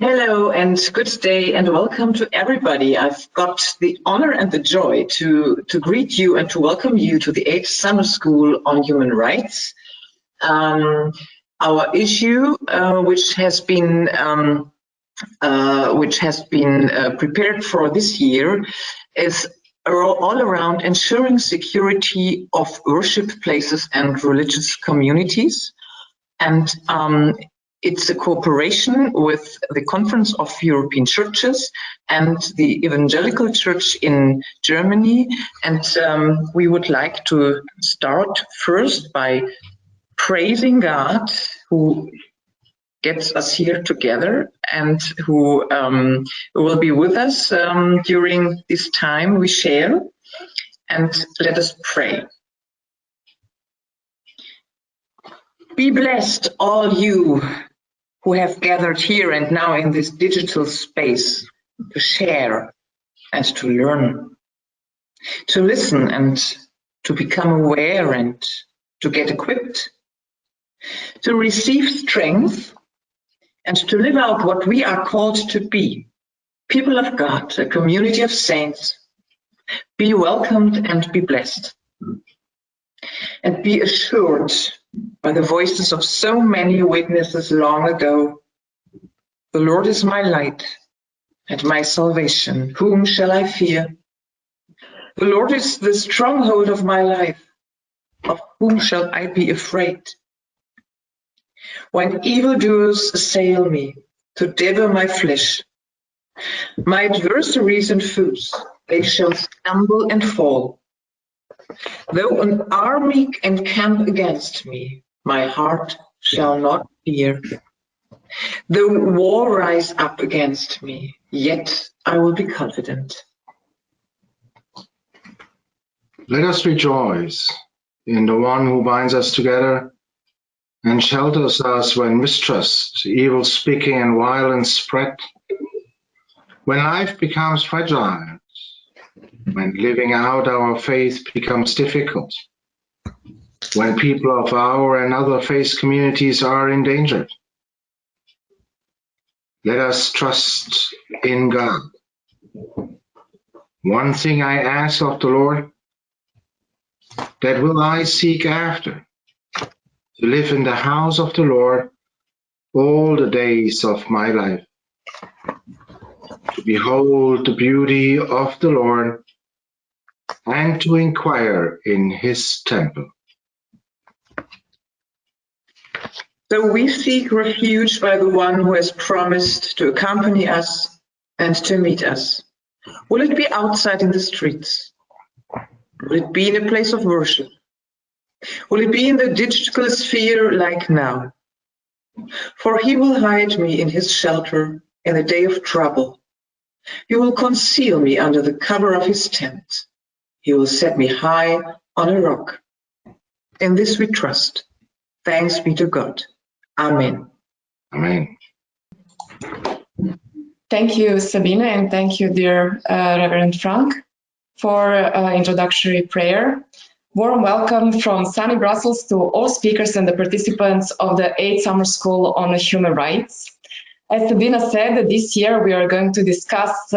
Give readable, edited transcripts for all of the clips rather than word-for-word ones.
Hello and good day and welcome to everybody. I've got the honor and the joy to greet you and to welcome you to the 8th Summer School on Human Rights. Our issue, which has been prepared for this year, is all around ensuring security of worship places and religious communities. And it's a cooperation with the Conference of European Churches and the Evangelical Church in Germany. And we would like to start first by praising God, who gets us here together and who will be with us during this time we share. And let us pray. Be blessed, all you who have gathered here and now in this digital space to share and to learn, to listen and to become aware and to get equipped, to receive strength and to live out what we are called to be, people of God, a community of saints. Be welcomed and be blessed. And be assured by the voices of so many witnesses long ago, the Lord is my light and my salvation. Whom shall I fear? The Lord is the stronghold of my life. Of whom shall I be afraid? When evildoers assail me to devour my flesh, my adversaries and foes, they shall stumble and fall. Though an army encamp against me, my heart shall not fear. Though war rise up against me, yet I will be confident. Let us rejoice in the one who binds us together and shelters us when mistrust, evil speaking and violence spread. When life becomes fragile, when living out our faith becomes difficult, when people of our and other faith communities are endangered. Let us trust in God. One thing I ask of the Lord, that will I seek after, to live in the house of the Lord all the days of my life, to behold the beauty of the Lord and to inquire in his temple. So we seek refuge by the one who has promised to accompany us and to meet us. Will it be outside in the streets? Will it be in a place of worship? Will it be in the digital sphere like now? For he will hide me in his shelter in the day of trouble. He will conceal me under the cover of his tent. He will set me high on a rock. In this we trust. Thanks be to God. Amen. Amen. Thank you, Sabine, and thank you, dear Reverend Frank, for introductory prayer. Warm welcome from sunny Brussels to all speakers and the participants of the 8th Summer School on Human Rights. As Sabine said, this year we are going to discuss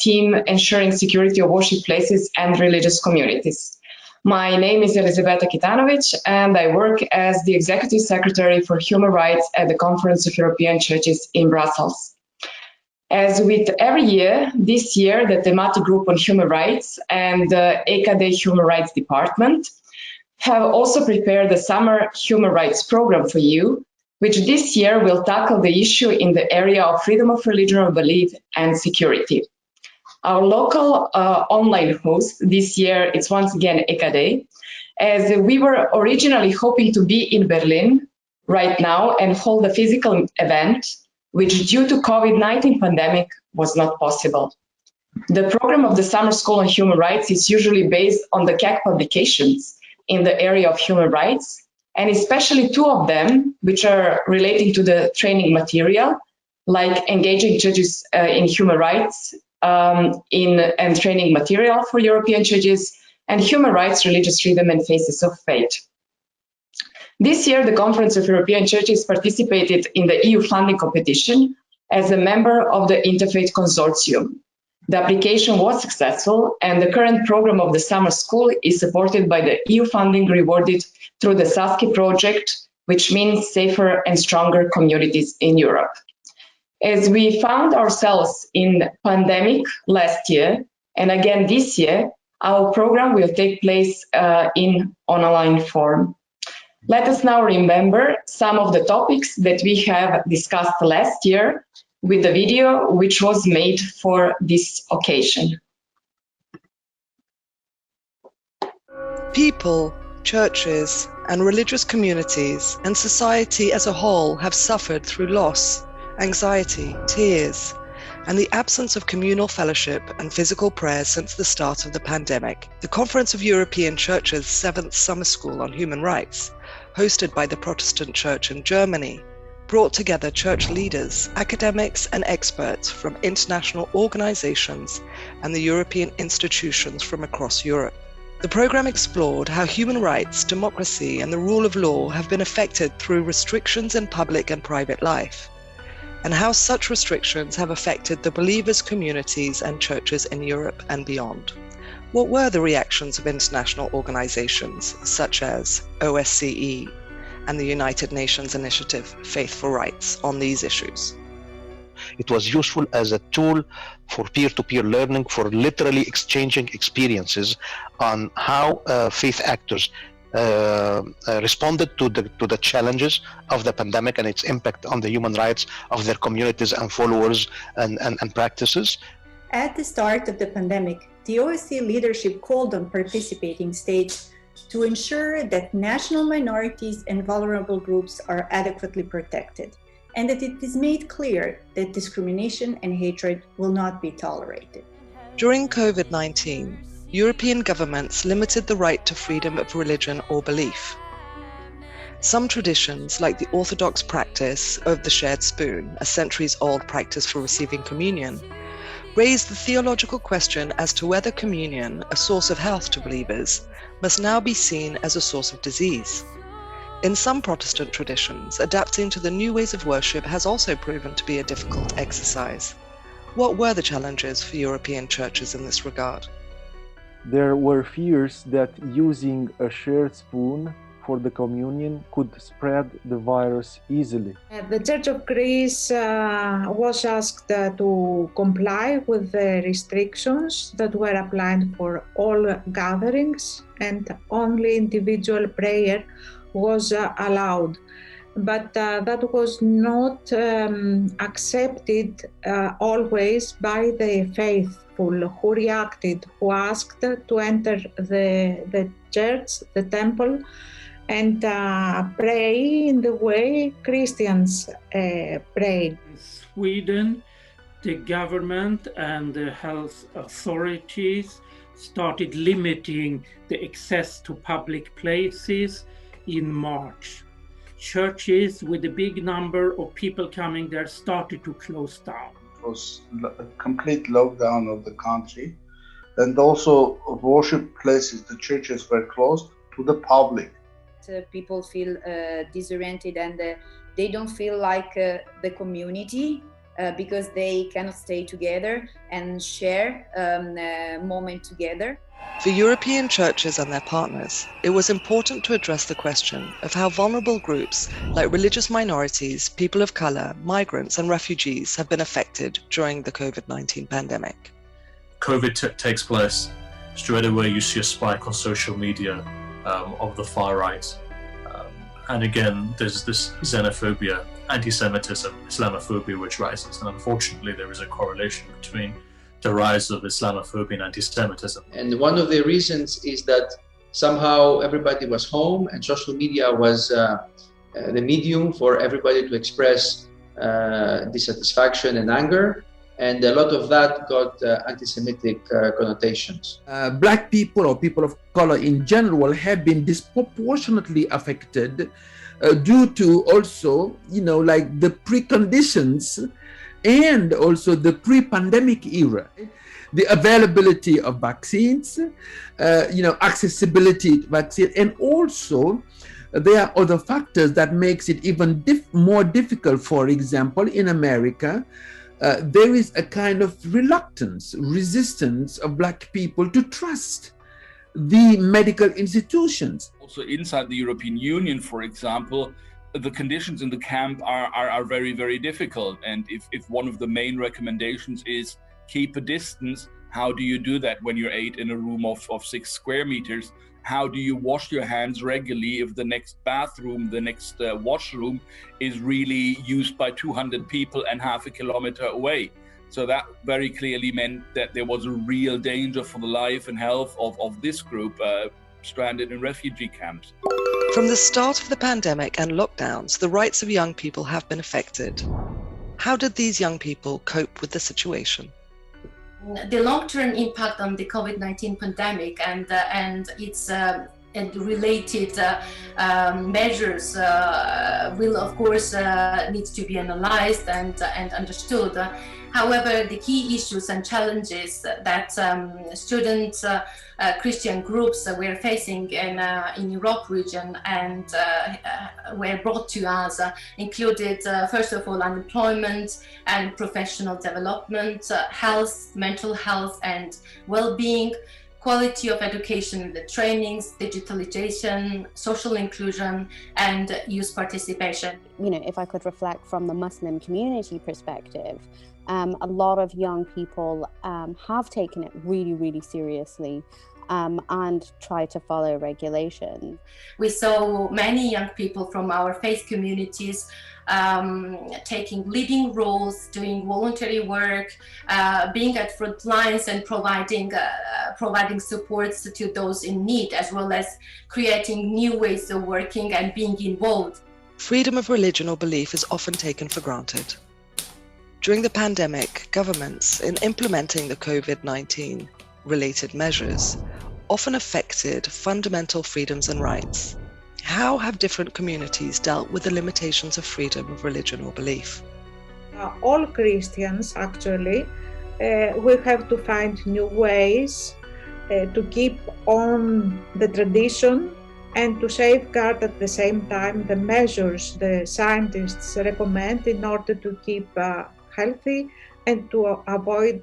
theme ensuring security of worship places and religious communities. My name is Elizabeta Kitanovic, and I work as the Executive Secretary for Human Rights at the Conference of European Churches in Brussels. As with every year, this year the thematic group on human rights and the EKD Human Rights Department have also prepared the Summer Human Rights Program for you, which this year will tackle the issue in the area of freedom of religion or belief and security. Our local online host this year, it's once again EKD, as we were originally hoping to be in Berlin right now and hold a physical event, which due to COVID-19 pandemic was not possible. The program of the Summer School on Human Rights is usually based on the CAC publications in the area of human rights, and especially two of them, which are relating to the training material, like engaging churches in human rights and training material for European churches, and human rights, religious freedom, and faces of faith. This year, the Conference of European Churches participated in the EU funding competition as a member of the Interfaith Consortium. The application was successful, and the current program of the summer school is supported by the EU funding rewarded through the SASKI project, which means safer and stronger communities in Europe. As we found ourselves in pandemic last year, and again this year, our program will take place in online form. Let us now remember some of the topics that we have discussed last year with the video which was made for this occasion. People, churches, and religious communities and society as a whole have suffered through loss, anxiety, tears, and the absence of communal fellowship and physical prayer since the start of the pandemic. The Conference of European Churches' 7th Summer School on Human Rights, hosted by the Protestant Church in Germany, brought together church leaders, academics, and experts from international organizations and the European institutions from across Europe. The program explored how human rights, democracy, and the rule of law have been affected through restrictions in public and private life, and how such restrictions have affected the believers' communities and churches in Europe and beyond. What were the reactions of international organizations such as OSCE and the United Nations Initiative Faith for Rights on these issues? It was useful as a tool for peer-to-peer learning, for literally exchanging experiences on how faith actors responded to the challenges of the pandemic and its impact on the human rights of their communities and followers and practices. At the start of the pandemic, the OSCE leadership called on participating states to ensure that national minorities and vulnerable groups are adequately protected, and that it is made clear that discrimination and hatred will not be tolerated. During COVID-19, European governments limited the right to freedom of religion or belief. Some traditions, like the Orthodox practice of the shared spoon, a centuries-old practice for receiving communion, raised the theological question as to whether communion, a source of health to believers, must now be seen as a source of disease. In some Protestant traditions, adapting to the new ways of worship has also proven to be a difficult exercise. What were the challenges for European churches in this regard? There were fears that using a shared spoon for the communion could spread the virus easily. The Church of Greece was asked to comply with the restrictions that were applied for all gatherings, and only individual prayer was allowed. But that was not accepted always by the faithful who reacted, who asked to enter the church, the temple, and pray in the way Christians pray. In Sweden, the government and the health authorities started limiting the access to public places in March. Churches with a big number of people coming there started to close down. It was a complete lockdown of the country, and also worship places, the churches were closed to the public. People feel disoriented, and they don't feel like the community because they cannot stay together and share a moment together. For European churches and their partners, it was important to address the question of how vulnerable groups like religious minorities, people of color, migrants, and refugees have been affected during the COVID-19 pandemic. COVID takes place, straight away you see a spike on social media of the far right. And again, there's this xenophobia, anti-Semitism, Islamophobia which rises. And unfortunately, there is a correlation between the rise of Islamophobia and anti-Semitism. And one of the reasons is that somehow everybody was home and social media was the medium for everybody to express dissatisfaction and anger. And a lot of that got anti-Semitic connotations. Black people or people of color in general have been disproportionately affected due to also, like the preconditions and also the pre-pandemic era. The availability of vaccines, accessibility to vaccine, and also there are other factors that makes it even more difficult. For example, in America, there is a kind of reluctance, resistance of Black people to trust the medical institutions. Also inside the European Union, for example, the conditions in the camp are very, very difficult. And if one of the main recommendations is keep a distance, how do you do that when you're 8 in a room of 6 square meters? How do you wash your hands regularly if the next bathroom, the next washroom is really used by 200 people and half a kilometer away? So that very clearly meant that there was a real danger for the life and health of this group stranded in refugee camps. From the start of the pandemic and lockdowns, the rights of young people have been affected. How did these young people cope with the situation? The long-term impact on the COVID-19 pandemic and its and related measures will, of course, need to be analyzed and understood. However, the key issues and challenges that student Christian groups were facing in Europe region and were brought to us included, first of all, unemployment and professional development, health, mental health and well-being, quality of education, the trainings, digitalization, social inclusion, and youth participation. You know, if I could reflect from the Muslim community perspective, a lot of young people have taken it really, really seriously and try to follow regulation. We saw many young people from our faith communities taking leading roles, doing voluntary work, being at front lines and providing supports to those in need, as well as creating new ways of working and being involved. Freedom of religion or belief is often taken for granted. During the pandemic, governments, in implementing the COVID-19 related measures, often affected fundamental freedoms and rights. How have different communities dealt with the limitations of freedom of religion or belief? All Christians, actually, we have to find new ways to keep on the tradition and to safeguard at the same time the measures the scientists recommend in order to keep healthy and to avoid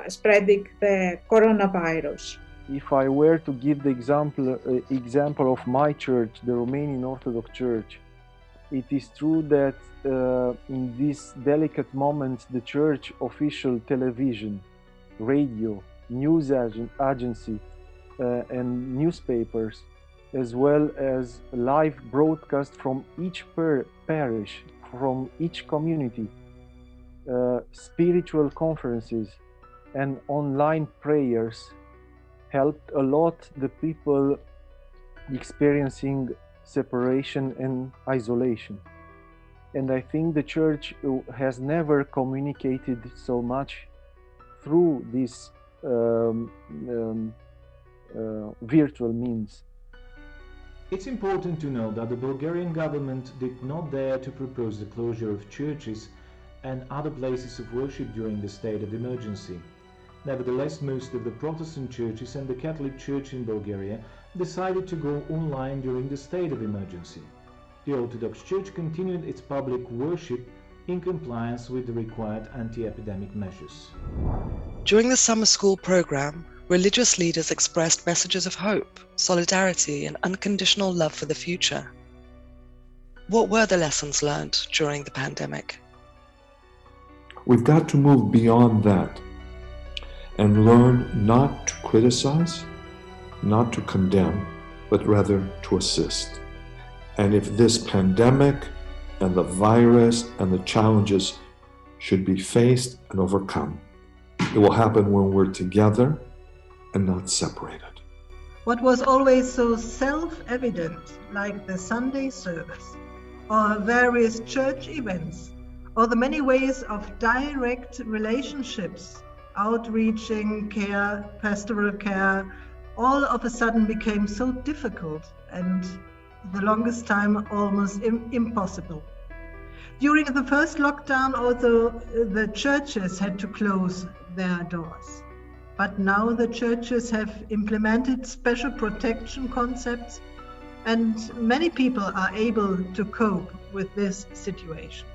spreading the coronavirus. If I were to give the example of my church, the Romanian Orthodox Church, it is true that in this delicate moment, the church official television, radio, news agency, and newspapers, as well as live broadcast from each parish, from each community, spiritual conferences and online prayers helped a lot the people experiencing separation and isolation. And I think the church has never communicated so much through this virtual means. It's important to note that the Bulgarian government did not dare to propose the closure of churches and other places of worship during the state of emergency. Nevertheless, most of the Protestant churches and the Catholic Church in Bulgaria decided to go online during the state of emergency. The Orthodox Church continued its public worship in compliance with the required anti-epidemic measures. During the summer school program, religious leaders expressed messages of hope, solidarity, and unconditional love for the future. What were the lessons learned during the pandemic? We've got to move beyond that and learn not to criticize, not to condemn, but rather to assist. And if this pandemic and the virus and the challenges should be faced and overcome, it will happen when we're together and not separated. What was always so self-evident, like the Sunday service, or various church events, or the many ways of direct relationships, outreaching, care, pastoral care, all of a sudden became so difficult and the longest time almost impossible. During the first lockdown, although the churches had to close their doors, but now the churches have implemented special protection concepts and many people are able to cope with this situation.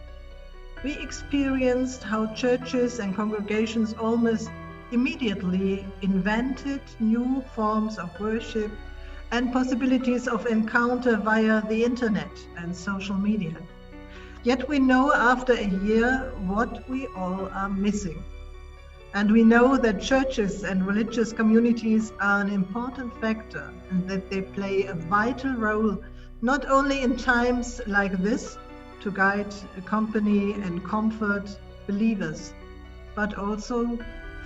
We experienced how churches and congregations almost immediately invented new forms of worship and possibilities of encounter via the internet and social media. Yet we know after a year what we all are missing. And we know that churches and religious communities are an important factor and that they play a vital role not only in times like this to guide, accompany and comfort believers, but also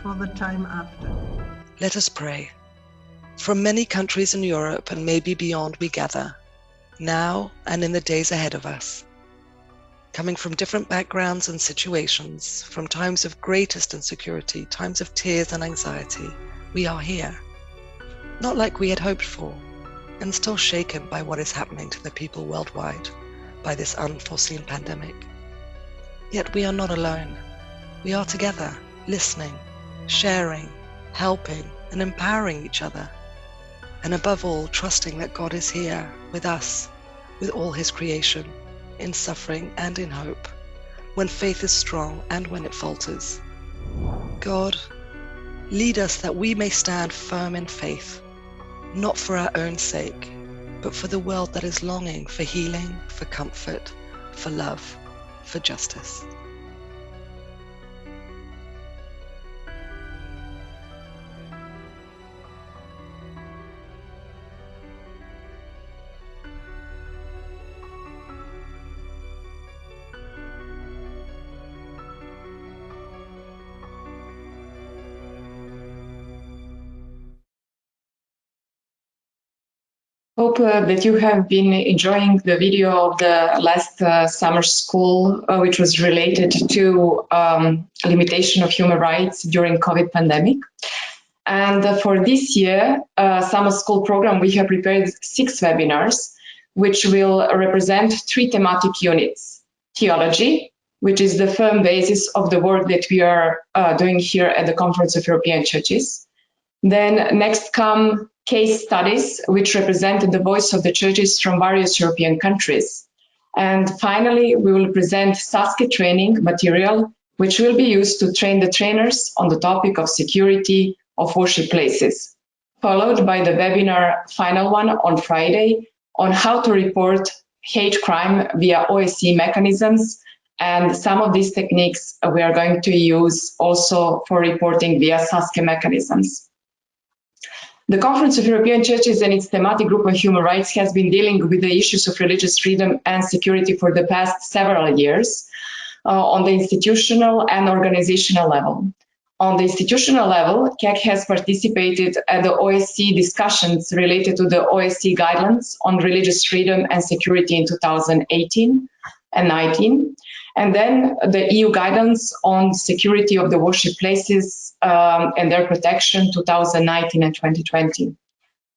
for the time after. Let us pray. From many countries in Europe and maybe beyond we gather, now and in the days ahead of us. Coming from different backgrounds and situations, from times of greatest insecurity, times of tears and anxiety, we are here. Not like we had hoped for, and still shaken by what is happening to the people worldwide by this unforeseen pandemic. Yet we are not alone. We are together, listening, sharing, helping, and empowering each other. And above all, trusting that God is here with us, with all his creation, in suffering and in hope, when faith is strong and when it falters. God, lead us that we may stand firm in faith, not for our own sake, but for the world that is longing for healing, for comfort, for love, for justice. Hope that you have been enjoying the video of the last summer school, which was related to limitation of human rights during COVID pandemic. And for this year, summer school program, we have prepared 6 webinars, which will represent 3 thematic units. Theology, which is the firm basis of the work that we are doing here at the Conference of European Churches. Then next come case studies, which represent the voice of the churches from various European countries. And finally, we will present SSHR training material, which will be used to train the trainers on the topic of security of worship places, followed by the webinar final one on Friday on how to report hate crime via OSCE mechanisms. And some of these techniques we are going to use also for reporting via SSHR mechanisms. The Conference of European Churches and its thematic group on human rights has been dealing with the issues of religious freedom and security for the past several years on the institutional and organizational level. On the institutional level, CAC has participated at the OSCE discussions related to the OSCE guidelines on religious freedom and security in 2018 and 19. And then the EU guidance on security of the worship places and their protection 2019 and 2020.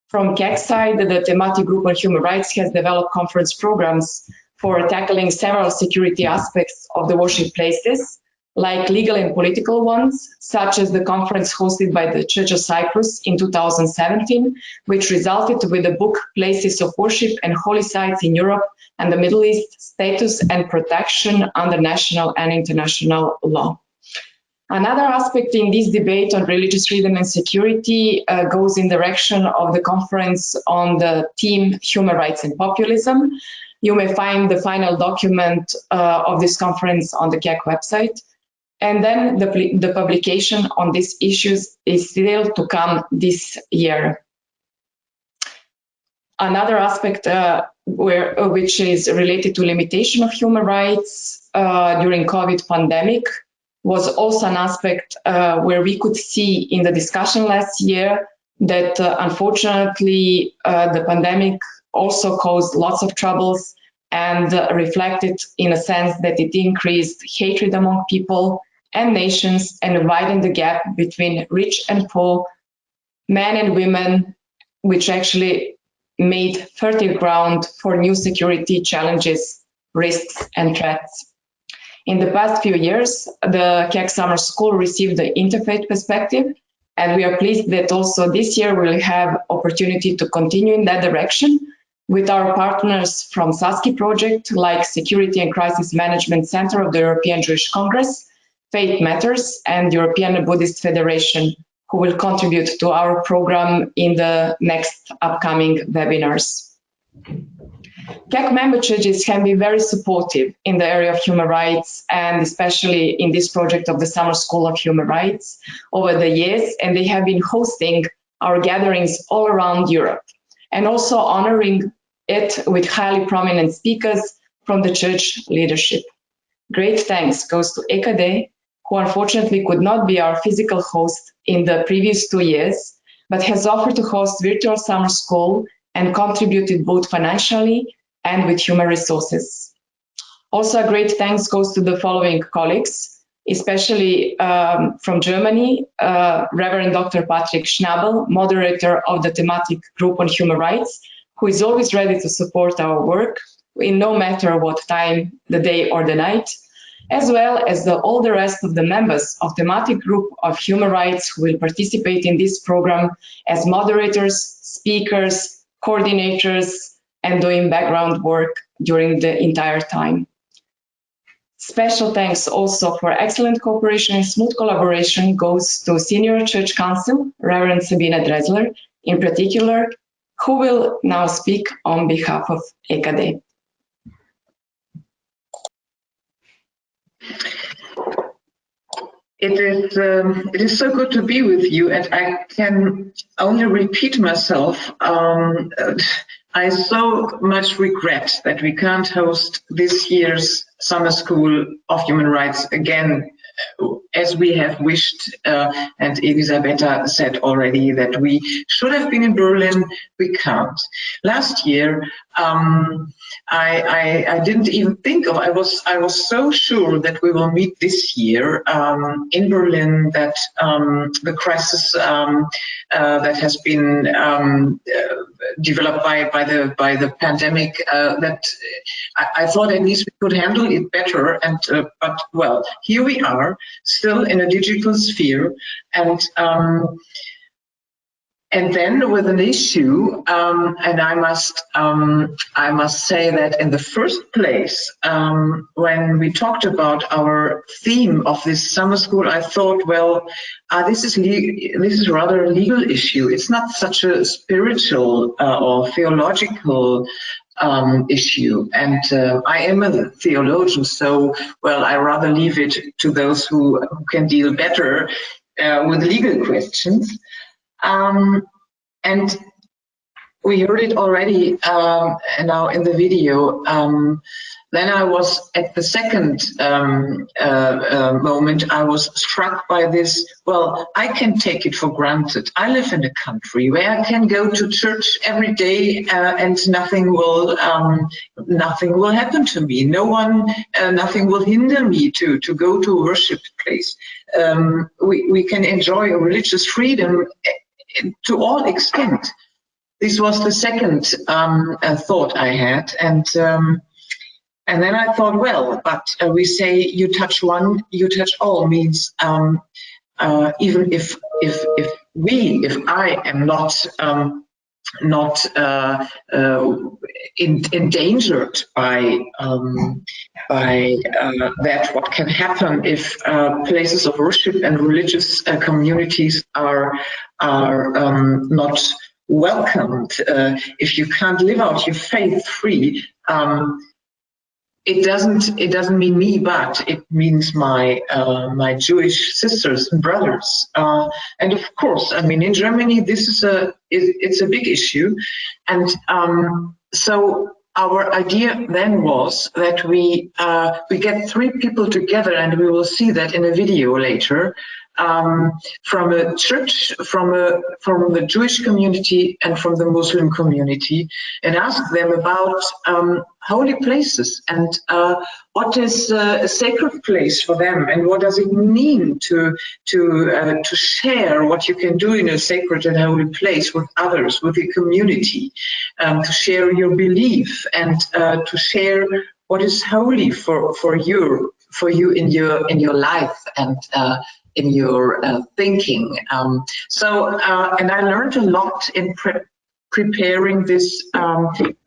From CAC side, the thematic group on human rights has developed conference programs for tackling several security aspects of the worship places, like legal and political ones, such as the conference hosted by the Church of Cyprus in 2017, which resulted with the book Places of Worship and Holy Sites in Europe and the Middle East, Status and Protection under National and International Law. Another aspect in this debate on religious freedom and security goes in the direction of the conference on the theme Human Rights and Populism. You may find the final document of this conference on the CAC website. And then the publication on these issues is still to come this year. Another aspect which is related to limitation of human rights during COVID pandemic was also an aspect where we could see in the discussion last year that unfortunately the pandemic also caused lots of troubles and reflected in a sense that it increased hatred among people and nations and widened the gap between rich and poor, men and women, which actually made fertile ground for new security challenges, risks, and threats. In the past few years, the CAC Summer School received the interfaith perspective, and we are pleased that also this year we'll have opportunity to continue in that direction. with our partners from SASKI project, like Security and Crisis Management Center of the European Jewish Congress, Faith Matters, and European Buddhist Federation, who will contribute to our program in the next upcoming webinars. CAC member churches can be very supportive in the area of human rights, and especially in this project of the Summer School of Human Rights over the years, and they have been hosting our gatherings all around Europe, and also honoring it with highly prominent speakers from the church leadership. Great thanks goes to EKD, who unfortunately could not be our physical host in the previous 2 years, but has offered to host virtual summer school and contributed both financially and with human resources. Also, a great thanks goes to the following colleagues, especially from Germany, Reverend Dr. Patrick Schnabel, moderator of the thematic group on human rights, who is always ready to support our work in no matter what time, the day or the night, as well as all the rest of the members of thematic group of human rights who will participate in this program as moderators, speakers, coordinators, and doing background work during the entire time. Special thanks also for excellent cooperation and smooth collaboration goes to Senior Church Council, Reverend Sabine Dresler, in particular, who will now speak on behalf of EKD. It is so good to be with you, and I can only repeat myself. I so much regret that we can't host this year's Summer School of Human Rights again, as we have wished, and Elisabetta said already that we should have been in Berlin. We can't. Last year, I didn't even think of. I was so sure that we will meet this year in Berlin. That the crisis that has been developed by the pandemic, that I thought at least we could handle it better. And but well, here we are, still in a digital sphere, and then with an issue, and I must say that in the first place, when we talked about our theme of this summer school, I thought, well, this is rather a legal issue. It's not such a spiritual or theological issue, and I am a theologian, so well, I rather leave it to those who can deal better with legal questions. And we heard it already now in the video. Then I was at the second moment, I was struck by this. Well, I can take it for granted. I live in a country where I can go to church every day and nothing will happen to me. No one, nothing will hinder me to go to a worship place. We can enjoy a religious freedom to all extent. This was the second thought I had, and then I thought, well, but we say you touch one, you touch all, means even if I am not endangered by that, what can happen if places of worship and religious communities are not welcomed, if you can't live out your faith free, it doesn't mean me, but it means my Jewish sisters and brothers, and of course, I mean, in Germany this is it's a big issue, and so our idea then was that we get 3 people together, and we will see that in a video later, from a church, from the Jewish community and from the Muslim community, and ask them about holy places and what is a sacred place for them, and what does it mean to share what you can do in a sacred and holy place with others, with the community, to share your belief and to share what is holy for you in your life and in your thinking. And I learned a lot in preparing this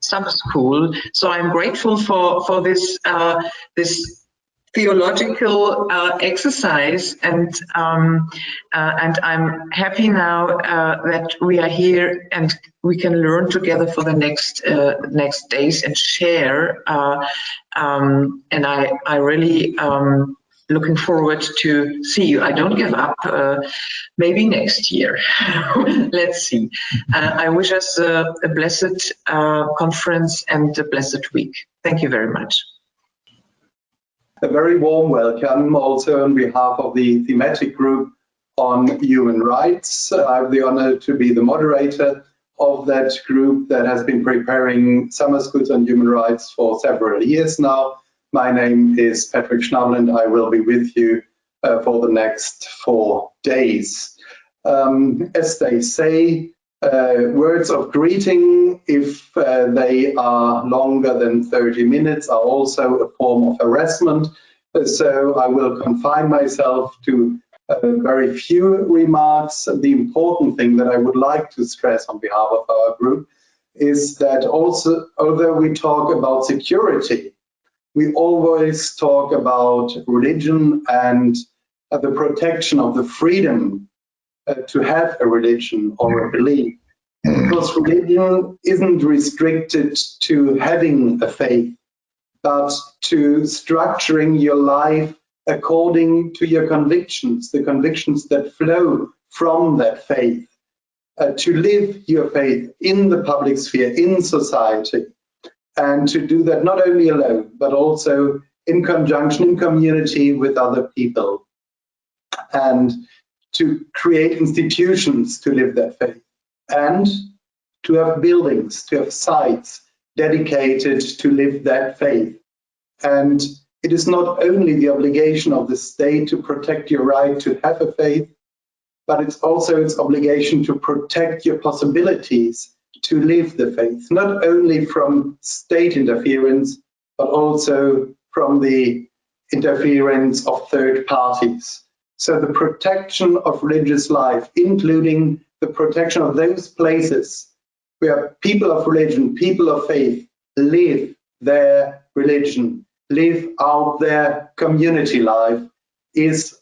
summer school. So I'm grateful for this this theological exercise, and I'm happy now that we are here and we can learn together for the next days and share. And I really looking forward to see you. I don't give up. Maybe next year. Let's see. I wish us a blessed conference and a blessed week. Thank you very much. A very warm welcome also on behalf of the thematic group on human rights. I have the honor to be the moderator of that group that has been preparing summer schools on human rights for several years now. My name is Patrick Schnabel, and I will be with you for the next 4 days. As they say, words of greeting, if they are longer than 30 minutes, are also a form of harassment. So I will confine myself to very few remarks. The important thing that I would like to stress on behalf of our group is that also, although we talk about security, we always talk about religion and the protection of the freedom to have a religion or a belief. Because religion isn't restricted to having a faith, but to structuring your life according to your convictions, the convictions that flow from that faith, to live your faith in the public sphere, in society, and to do that not only alone, but also in conjunction, in community with other people, and to create institutions to live that faith, and to have buildings, to have sites dedicated to live that faith. And it is not only the obligation of the state to protect your right to have a faith, but it's also its obligation to protect your possibilities to live the faith, not only from state interference, but also from the interference of third parties. So the protection of religious life, including the protection of those places where people of religion, people of faith live their religion, live out their community life, is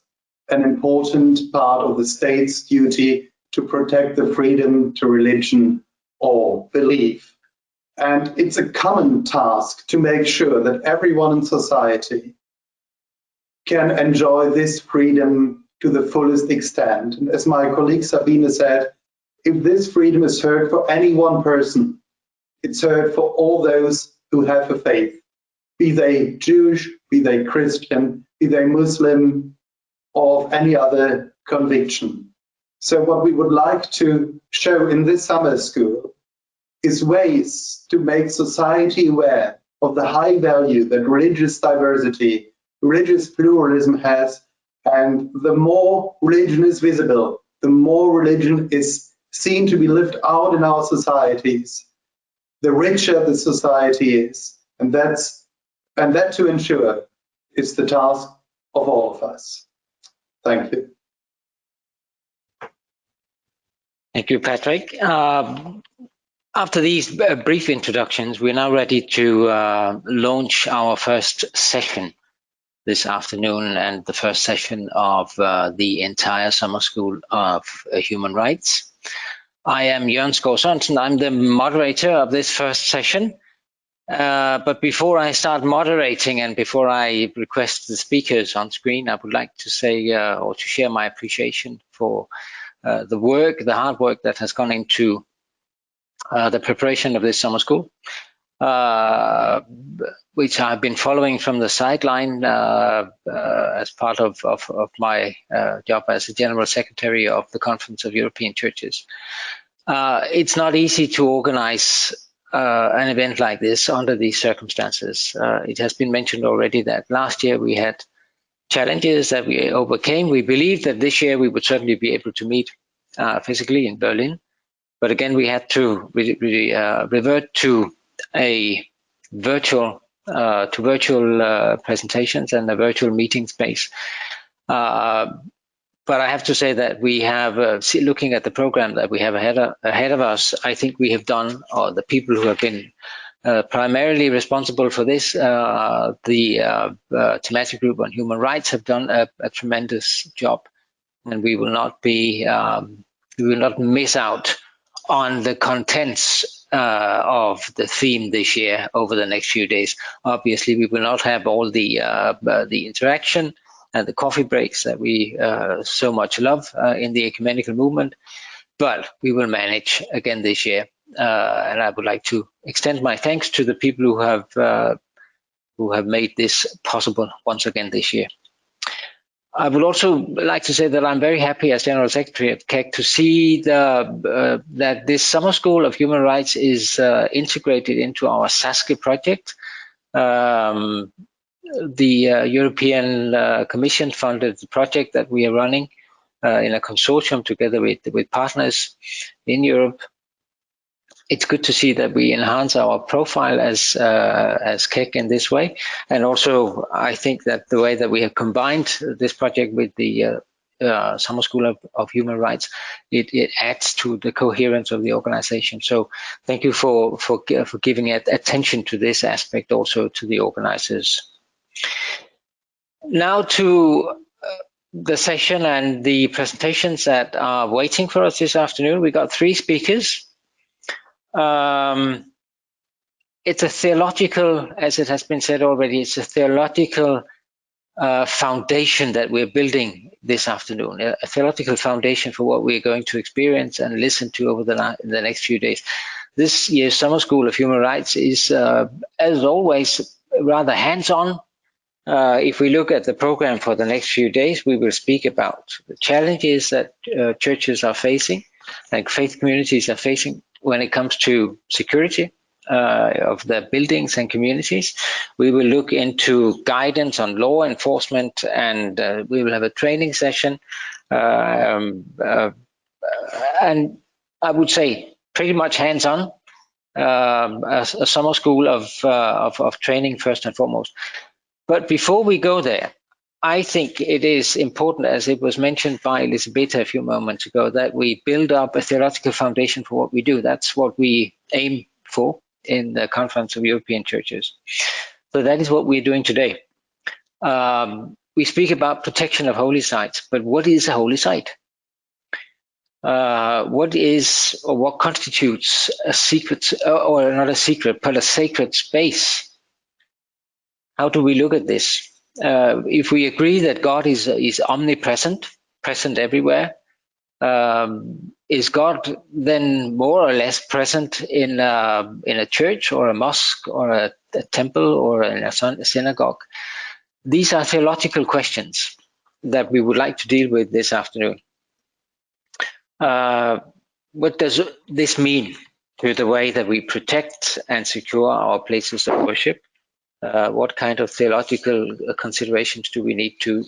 an important part of the state's duty to protect the freedom to religion or belief. And it's a common task to make sure that everyone in society can enjoy this freedom to the fullest extent. And as my colleague Sabine said, if this freedom is heard for any one person, it's heard for all those who have a faith, be they Jewish, be they Christian, be they Muslim, or of any other conviction. So what we would like to show in this summer school is ways to make society aware of the high value that religious diversity, religious pluralism has, and the more religion is visible, the more religion is seen to be lived out in our societies, the richer the society is. And that to ensure is the task of all of us. Thank you. Thank you, Patrick. After these brief introductions, we're now ready to launch our first session this afternoon, and the first session of the entire summer school of human rights. I am Jørgen Skov Sørensen. I'm the moderator of this first session. But before I start moderating and before I request the speakers on screen, I would like to say or to share my appreciation for the hard work that has gone into the preparation of this summer school, which I've been following from the sideline as part of my job as a General Secretary of the Conference of European Churches. It's not easy to organize an event like this under these circumstances. It has been mentioned already that last year we had challenges that we overcame. We believed that this year we would certainly be able to meet physically in Berlin. But again, we had to revert to a virtual presentations and a virtual meeting space. But I have to say that we have, looking at the program that we have ahead of us, I think we have done, or the people who have been primarily responsible for this, the thematic group on human rights, have done a tremendous job, and we will not miss out on the contents of the theme this year over the next few days. Obviously, we will not have all the interaction and the coffee breaks that we so much love in the ecumenical movement, but we will manage again this year. And I would like to extend my thanks to the people who have made this possible once again this year. I would also like to say that I'm very happy as General Secretary of KEC to see that this summer school of human rights is integrated into our SASCE project. The European Commission funded the project that we are running in a consortium together with partners in Europe. It's good to see that we enhance our profile as KEC in this way, and also I think that the way that we have combined this project with the Summer School of Human Rights, it adds to the coherence of the organization. So thank you for giving attention to this aspect also to the organizers. Now to the session and the presentations that are waiting for us this afternoon. We got 3 speakers. It's a theological, as it has been said already, it's a theological foundation that we're building this afternoon, a theological foundation for what we're going to experience and listen to over the next few days. This year's Summer School of Human Rights is, as always, rather hands-on. If we look at the program for the next few days, we will speak about the challenges that churches are facing and faith communities are facing when it comes to security of their buildings and communities. We will look into guidance on law enforcement, and we will have a training session. And I would say pretty much hands-on, a summer school of training first and foremost. But before we go there, I think it is important, as it was mentioned by Elisabetta a few moments ago, that we build up a theological foundation for what we do. That's what we aim for in the Conference of European Churches. So that is what we're doing today. We speak about protection of holy sites, but what is a holy site? What is, or what constitutes a secret, or not a secret, but a sacred space? How do we look at this? If we agree that God is omnipresent, present everywhere, is God then more or less present in a church or a mosque or a temple or in a synagogue? These are theological questions that we would like to deal with this afternoon. What does this mean to the way that we protect and secure our places of worship? What kind of theological considerations do we need to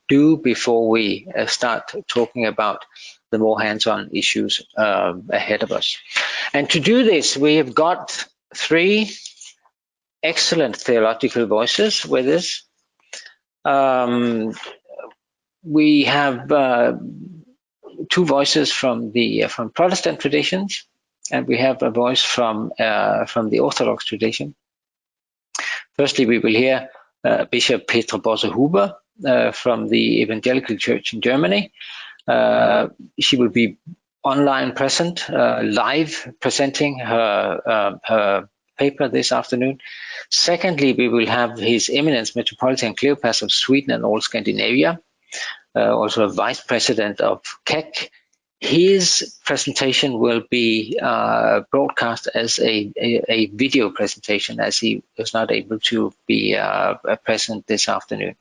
do before we start talking about the more hands-on issues ahead of us? And to do this, we have got 3 excellent theological voices with us. We have 2 voices from Protestant traditions, and we have a voice from the Orthodox tradition. Firstly, we will hear Bishop Petra Bosse-Huber from the Evangelical Church in Germany. She will be online present, live presenting her paper this afternoon. Secondly, we will have His Eminence Metropolitan Cleopas of Sweden and all Scandinavia, also a Vice President of KEC. His presentation will be broadcast as a video presentation, as he was not able to be present this afternoon.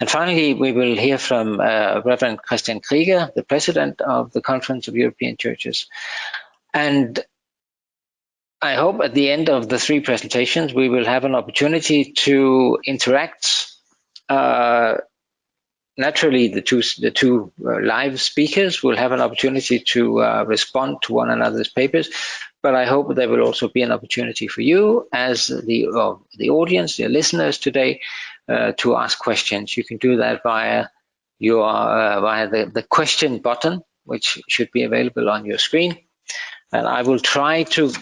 And finally, we will hear from Reverend Christian Krieger, the President of the Conference of European Churches. And I hope at the end of the 3 presentations, we will have an opportunity to interact. Naturally, the two live speakers will have an opportunity to respond to one another's papers, but I hope there will also be an opportunity for you as the audience, the listeners today, to ask questions. You can do that via via the question button, which should be available on your screen. And I will try to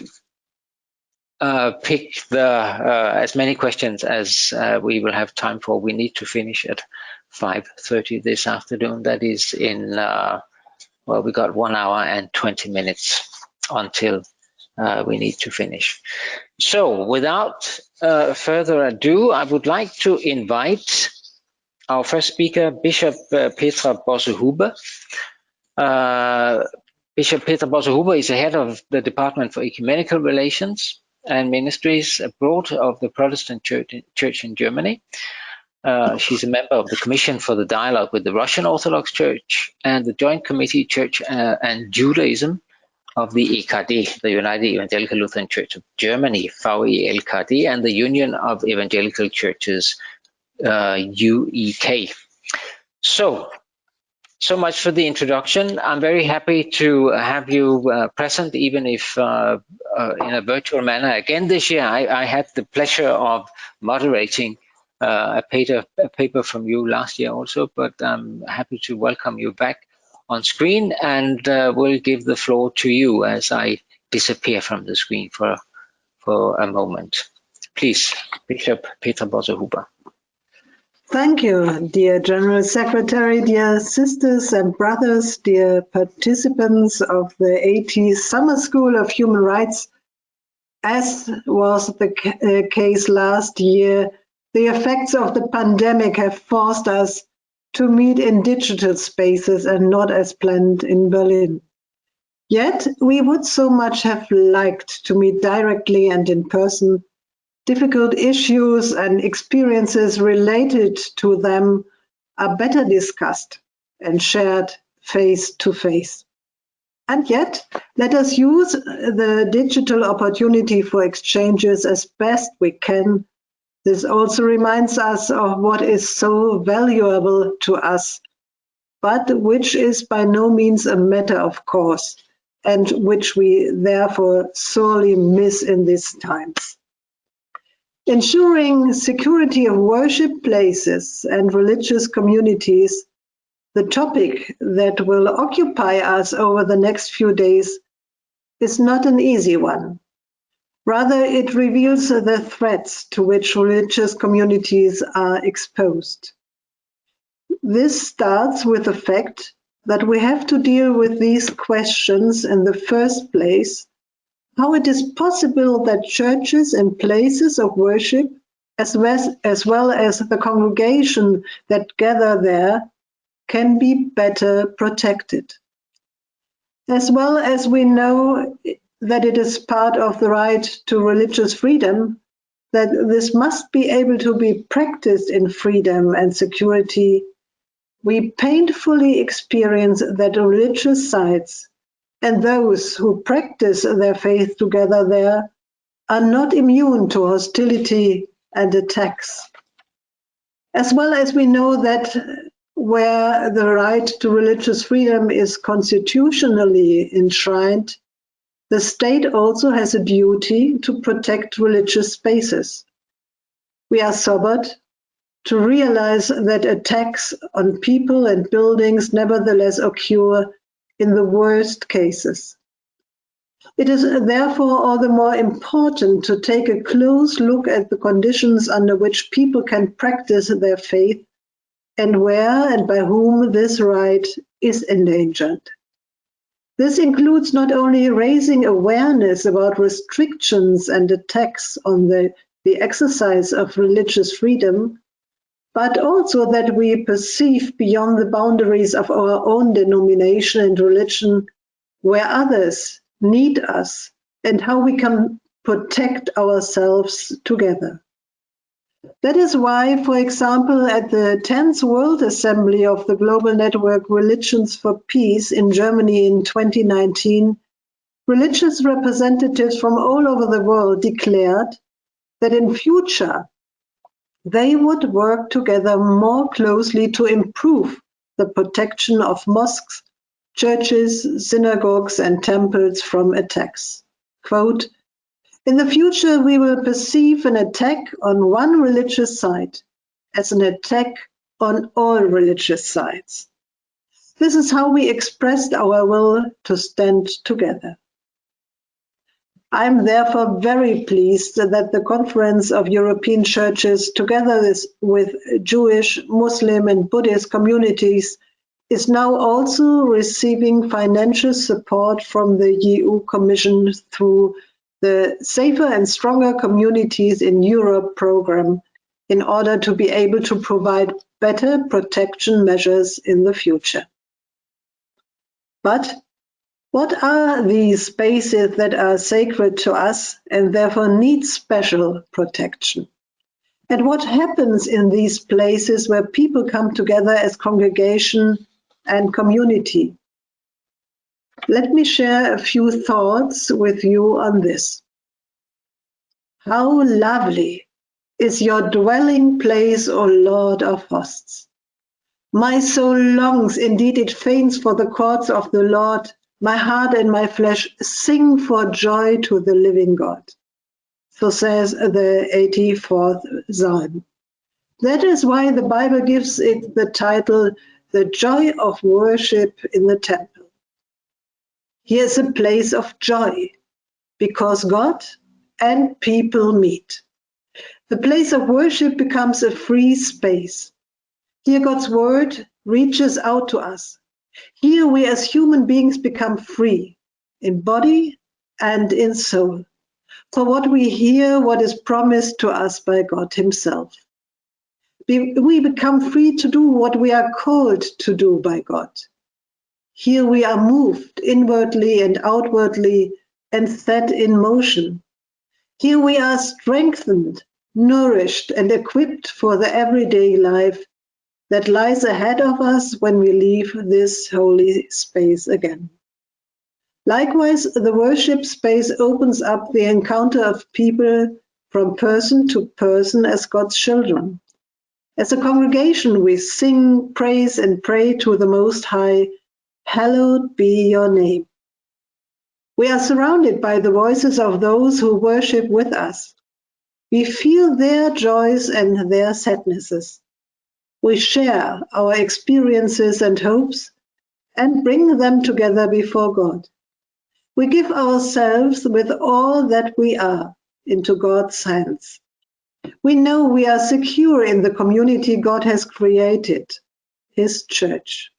pick as many questions as we will have time for. We need to finish at 5:30 this afternoon. That is in, well, we got 1 hour and 20 minutes until we need to finish. So without further ado, I would like to invite our first speaker, Bishop Petra Bosse-Huber. Bishop Petra Bosse-Huber is the head of the Department for Ecumenical Relations and Ministries Abroad of the Protestant Church in Germany. She's a member of the Commission for the Dialogue with the Russian Orthodox Church and the Joint Committee Church and Judaism of the EKD, the United Evangelical Lutheran Church of Germany, VELKD, and the Union of Evangelical Churches, UEK. So much for the introduction. I'm very happy to have you present, even if in a virtual manner. Again this year, I had the pleasure of moderating a paper from you last year also, but I'm happy to welcome you back on screen, and we'll give the floor to you as I disappear from the screen for a moment. Please, Bishop Petra Bosse-Huber. Thank you, dear General Secretary, dear sisters and brothers, dear participants of the AT Summer School of Human Rights. As was the case last year, the effects of the pandemic have forced us to meet in digital spaces and not as planned in Berlin. Yet, we would so much have liked to meet directly and in person. Difficult issues and experiences related to them are better discussed and shared face to face. And yet, let us use the digital opportunity for exchanges as best we can. This also reminds us of what is so valuable to us, but which is by no means a matter of course, and which we therefore sorely miss in these times. Ensuring security of worship places and religious communities, the topic that will occupy us over the next few days, is not an easy one. Rather, it reveals the threats to which religious communities are exposed. This starts with the fact that we have to deal with these questions in the first place: how it is possible that churches and places of worship, as well as the congregation that gather there, can be better protected. As well as we know that it is part of the right to religious freedom, that this must be able to be practiced in freedom and security, we painfully experience that religious sites and those who practice their faith together there are not immune to hostility and attacks. As well as we know that where the right to religious freedom is constitutionally enshrined, the state also has a duty to protect religious spaces. We are sobered to realize that attacks on people and buildings nevertheless occur in the worst cases. It is therefore all the more important to take a close look at the conditions under which people can practice their faith and where and by whom this right is endangered. This includes not only raising awareness about restrictions and attacks on the exercise of religious freedom, but also that we perceive beyond the boundaries of our own denomination and religion where others need us and how we can protect ourselves together. That is why, for example, at the 10th World Assembly of the Global Network Religions for Peace in Germany in 2019, religious representatives from all over the world declared that in future they would work together more closely to improve the protection of mosques, churches, synagogues, and temples from attacks. Quote, "In the future, we will perceive an attack on one religious site as an attack on all religious sides. This is how we expressed our will to stand together. I am therefore very pleased that the Conference of European Churches, together with Jewish, Muslim and Buddhist communities, is now also receiving financial support from the EU Commission through the Safer and Stronger Communities in Europe program in order to be able to provide better protection measures in the future. But what are these spaces that are sacred to us and therefore need special protection? And what happens in these places where people come together as congregation and community? Let me share a few thoughts with you on this. How lovely is your dwelling place, O Lord of hosts! My soul longs, indeed it faints for the courts of the Lord. My heart and my flesh sing for joy to the living God. So says the 84th Psalm. That is why the Bible gives it the title, The Joy of Worship in the Temple. Here is a place of joy, because God and people meet. The place of worship becomes a free space. Here God's word reaches out to us. Here we as human beings become free, in body and in soul, for what we hear, what is promised to us by God himself. We become free to do what we are called to do by God. Here we are moved inwardly and outwardly and set in motion. Here we are strengthened, nourished and equipped for the everyday life that lies ahead of us when we leave this holy space again. Likewise, the worship space opens up the encounter of people from person to person as God's children. As a congregation, we sing, praise, and pray to the Most High, hallowed be your name. We are surrounded by the voices of those who worship with us. We feel their joys and their sadnesses. We share our experiences and hopes and bring them together before God. We give ourselves with all that we are into God's hands. We know we are secure in the community God has created, His church.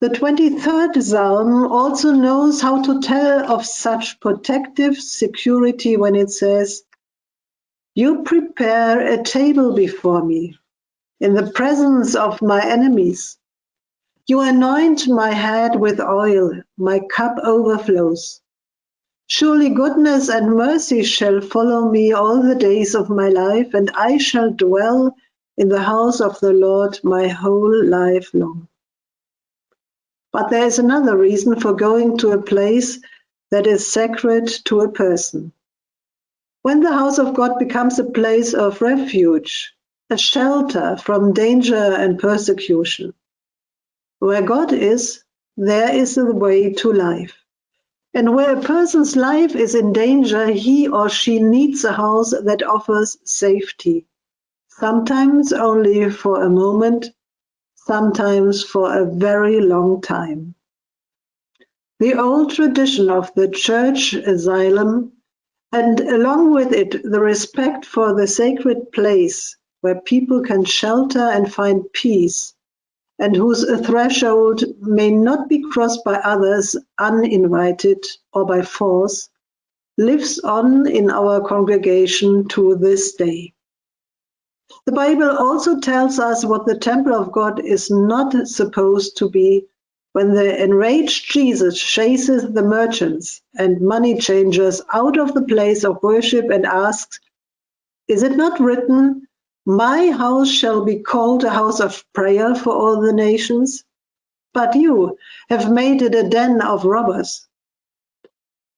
The 23rd Psalm also knows how to tell of such protective security when it says, "You prepare a table before me in the presence of my enemies. You anoint my head with oil, my cup overflows. Surely goodness and mercy shall follow me all the days of my life, and I shall dwell in the house of the Lord my whole life long." But there is another reason for going to a place that is sacred to a person. When the house of God becomes a place of refuge, a shelter from danger and persecution. Where God is, there is the way to life. And where a person's life is in danger, he or she needs a house that offers safety, sometimes only for a moment, sometimes for a very long time. The old tradition of the church asylum, and along with it, the respect for the sacred place where people can shelter and find peace, and whose threshold may not be crossed by others uninvited or by force, lives on in our congregation to this day. The Bible also tells us what the temple of God is not supposed to be when the enraged Jesus chases the merchants and money changers out of the place of worship and asks, "Is it not written, 'My house shall be called a house of prayer for all the nations'? But you have made it a den of robbers."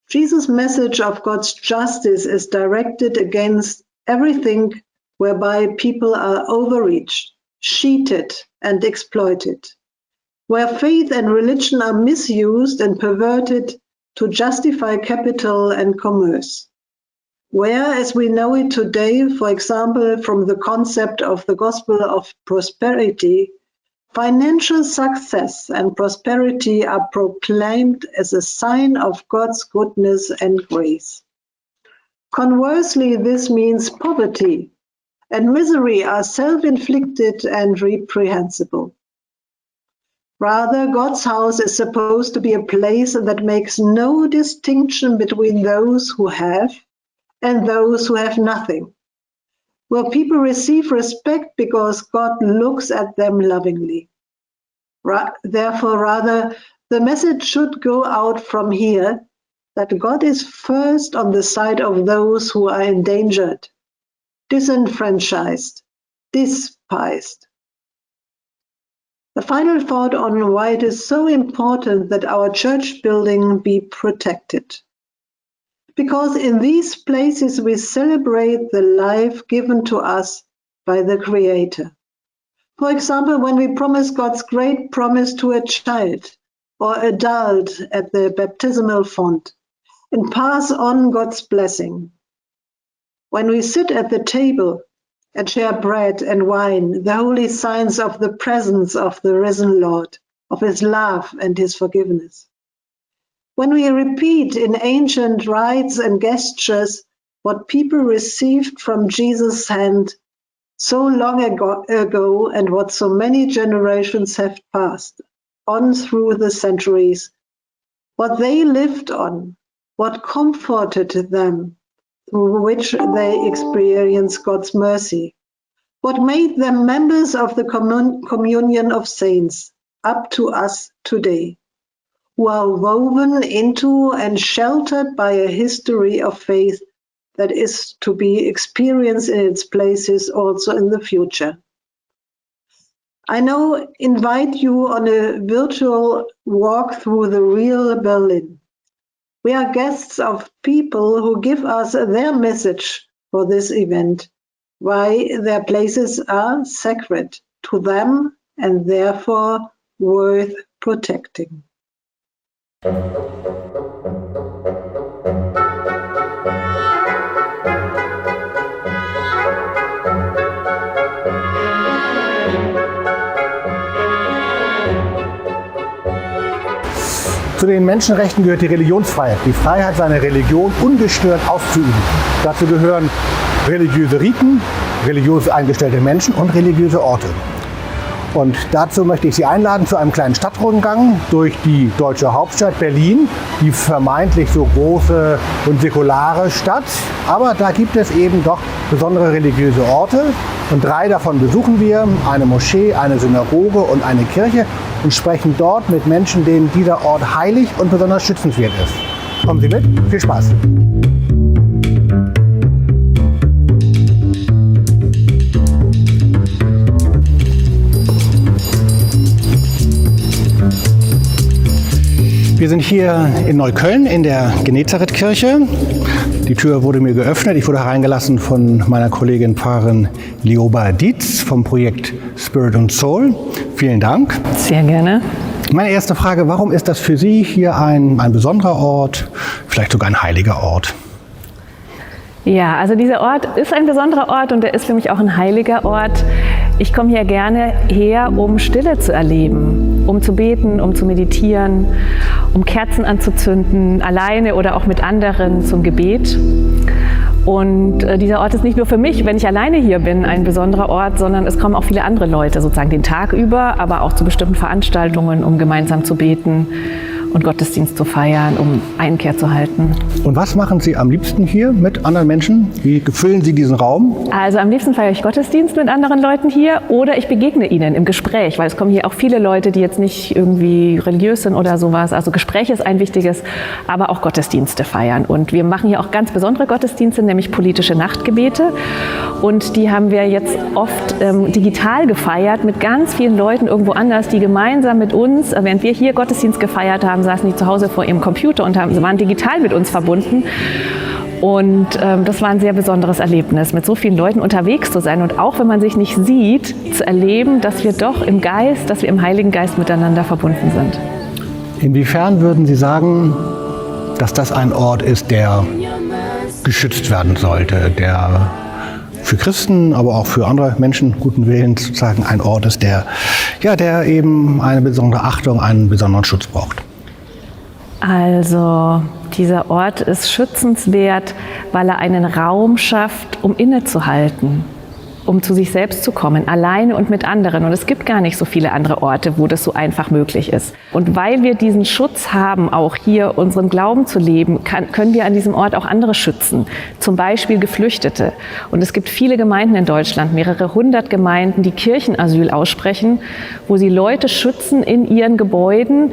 Jesus' message of God's justice is directed against everything whereby people are overreached, cheated, and exploited, where faith and religion are misused and perverted to justify capital and commerce. where, as we know it today, for example, from the concept of the gospel of prosperity, financial success and prosperity are proclaimed as a sign of God's goodness and grace. Conversely, this means poverty and misery are self-inflicted and reprehensible. Rather, God's house is supposed to be a place that makes no distinction between those who have and those who have nothing, where people receive respect because God looks at them lovingly. Therefore, rather, the message should go out from here that God is first on the side of those who are endangered, disenfranchised, despised. The final thought on why it is so important that our church building be protected. Because in these places we celebrate the life given to us by the Creator. For example, when we promise God's great promise to a child or adult at the baptismal font and pass on God's blessing. When we sit at the table and share bread and wine, the holy signs of the presence of the risen Lord, of his love and his forgiveness. When we repeat in ancient rites and gestures what people received from Jesus' hand so long ago and what so many generations have passed on through the centuries, what they lived on, what comforted them, through which they experienced God's mercy, what made them members of the communion of saints up to us today, who are woven into and sheltered by a history of faith that is to be experienced in its places also in the future. I now invite you on a virtual walk through the real Berlin. We are guests of people who give us their message for this event, why their places are sacred to them and therefore worth protecting. Zu den Menschenrechten gehört die Religionsfreiheit, die Freiheit, seine Religion ungestört auszuüben. Dazu gehören religiöse Riten, religiös eingestellte Menschen und religiöse Orte. Und dazu möchte ich Sie einladen zu einem kleinen Stadtrundgang durch die deutsche Hauptstadt Berlin, die vermeintlich so große und säkulare Stadt. Aber da gibt es eben doch besondere religiöse Orte. Und 3 davon besuchen wir, eine Moschee, eine Synagoge und eine Kirche und sprechen dort mit Menschen, denen dieser Ort heilig und besonders schützenswert ist. Kommen Sie mit, viel Spaß! Wir sind hier in Neukölln in der Genezareth-Kirche. Die Tür wurde mir geöffnet. Ich wurde hereingelassen von meiner Kollegin Pfarrerin Lioba Dietz vom Projekt Spirit and Soul. Vielen Dank. Sehr gerne. Meine erste Frage, warum ist das für Sie hier ein besonderer Ort, vielleicht sogar ein heiliger Ort? Ja, also dieser Ort ist ein besonderer Ort und er ist für mich auch ein heiliger Ort. Ich komme hier gerne her, um Stille zu erleben, um zu beten, um zu meditieren, um Kerzen anzuzünden, alleine oder auch mit anderen zum Gebet. Und dieser Ort ist nicht nur für mich, wenn ich alleine hier bin, ein besonderer Ort, sondern es kommen auch viele andere Leute, sozusagen den Tag über, aber auch zu bestimmten Veranstaltungen, um gemeinsam zu beten und Gottesdienst zu feiern, um Einkehr zu halten. Und was machen Sie am liebsten hier mit anderen Menschen? Wie füllen Sie diesen Raum? Also am liebsten feiere ich Gottesdienst mit anderen Leuten hier oder ich begegne ihnen im Gespräch, weil es kommen hier auch viele Leute, die jetzt nicht irgendwie religiös sind oder sowas. Also Gespräch ist ein wichtiges, aber auch Gottesdienste feiern. Und wir machen hier auch ganz besondere Gottesdienste, nämlich politische Nachtgebete. Und die haben wir jetzt oft digital gefeiert mit ganz vielen Leuten irgendwo anders, die gemeinsam mit uns, während wir hier Gottesdienst gefeiert haben, saßen die zu Hause vor ihrem Computer und waren digital mit uns verbunden. Und das war ein sehr besonderes Erlebnis, mit so vielen Leuten unterwegs zu sein und auch wenn man sich nicht sieht, zu erleben, dass wir doch im Geist, dass wir im Heiligen Geist miteinander verbunden sind. Inwiefern würden Sie sagen, dass das ein Ort ist, der geschützt werden sollte, der für Christen, aber auch für andere Menschen guten Willens sozusagen ein Ort ist, der eben eine besondere Achtung, einen besonderen Schutz braucht. Also dieser Ort ist schützenswert, weil er einen Raum schafft, um innezuhalten, um zu sich selbst zu kommen, alleine und mit anderen. Und es gibt gar nicht so viele andere Orte, wo das so einfach möglich ist. Und weil wir diesen Schutz haben, auch hier unseren Glauben zu leben, können wir an diesem Ort auch andere schützen, zum Beispiel Geflüchtete. Und es gibt viele Gemeinden in Deutschland, mehrere hundert Gemeinden, die Kirchenasyl aussprechen, wo sie Leute schützen in ihren Gebäuden.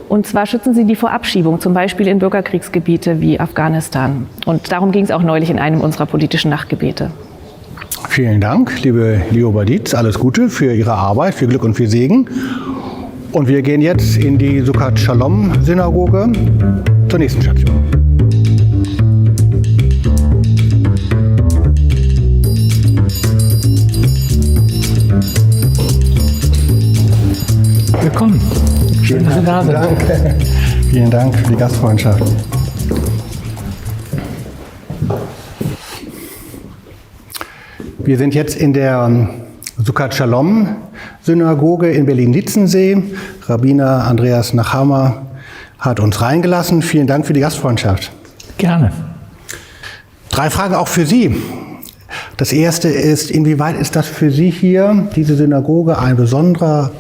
Und zwar schützen sie die vor Abschiebung, zum Beispiel in Bürgerkriegsgebiete wie Afghanistan. Und darum ging es auch neulich in einem unserer politischen Nachtgebete. Vielen Dank, liebe Leo Baditz. Alles Gute für Ihre Arbeit, viel Glück und viel Segen. Und wir gehen jetzt in die Sukkot Shalom Synagoge zur nächsten Station. Willkommen. Schön, dass Sie da sind. Danke. Vielen Dank für die Gastfreundschaft. Wir sind jetzt in der Sukkot Shalom Synagoge in Berlin-Lietzensee. Rabbiner Andreas Nachama hat uns reingelassen. Vielen Dank für die Gastfreundschaft. Gerne. 3 Fragen auch für Sie. Das erste ist, inwieweit ist das für Sie hier, diese Synagoge, ein besonderer,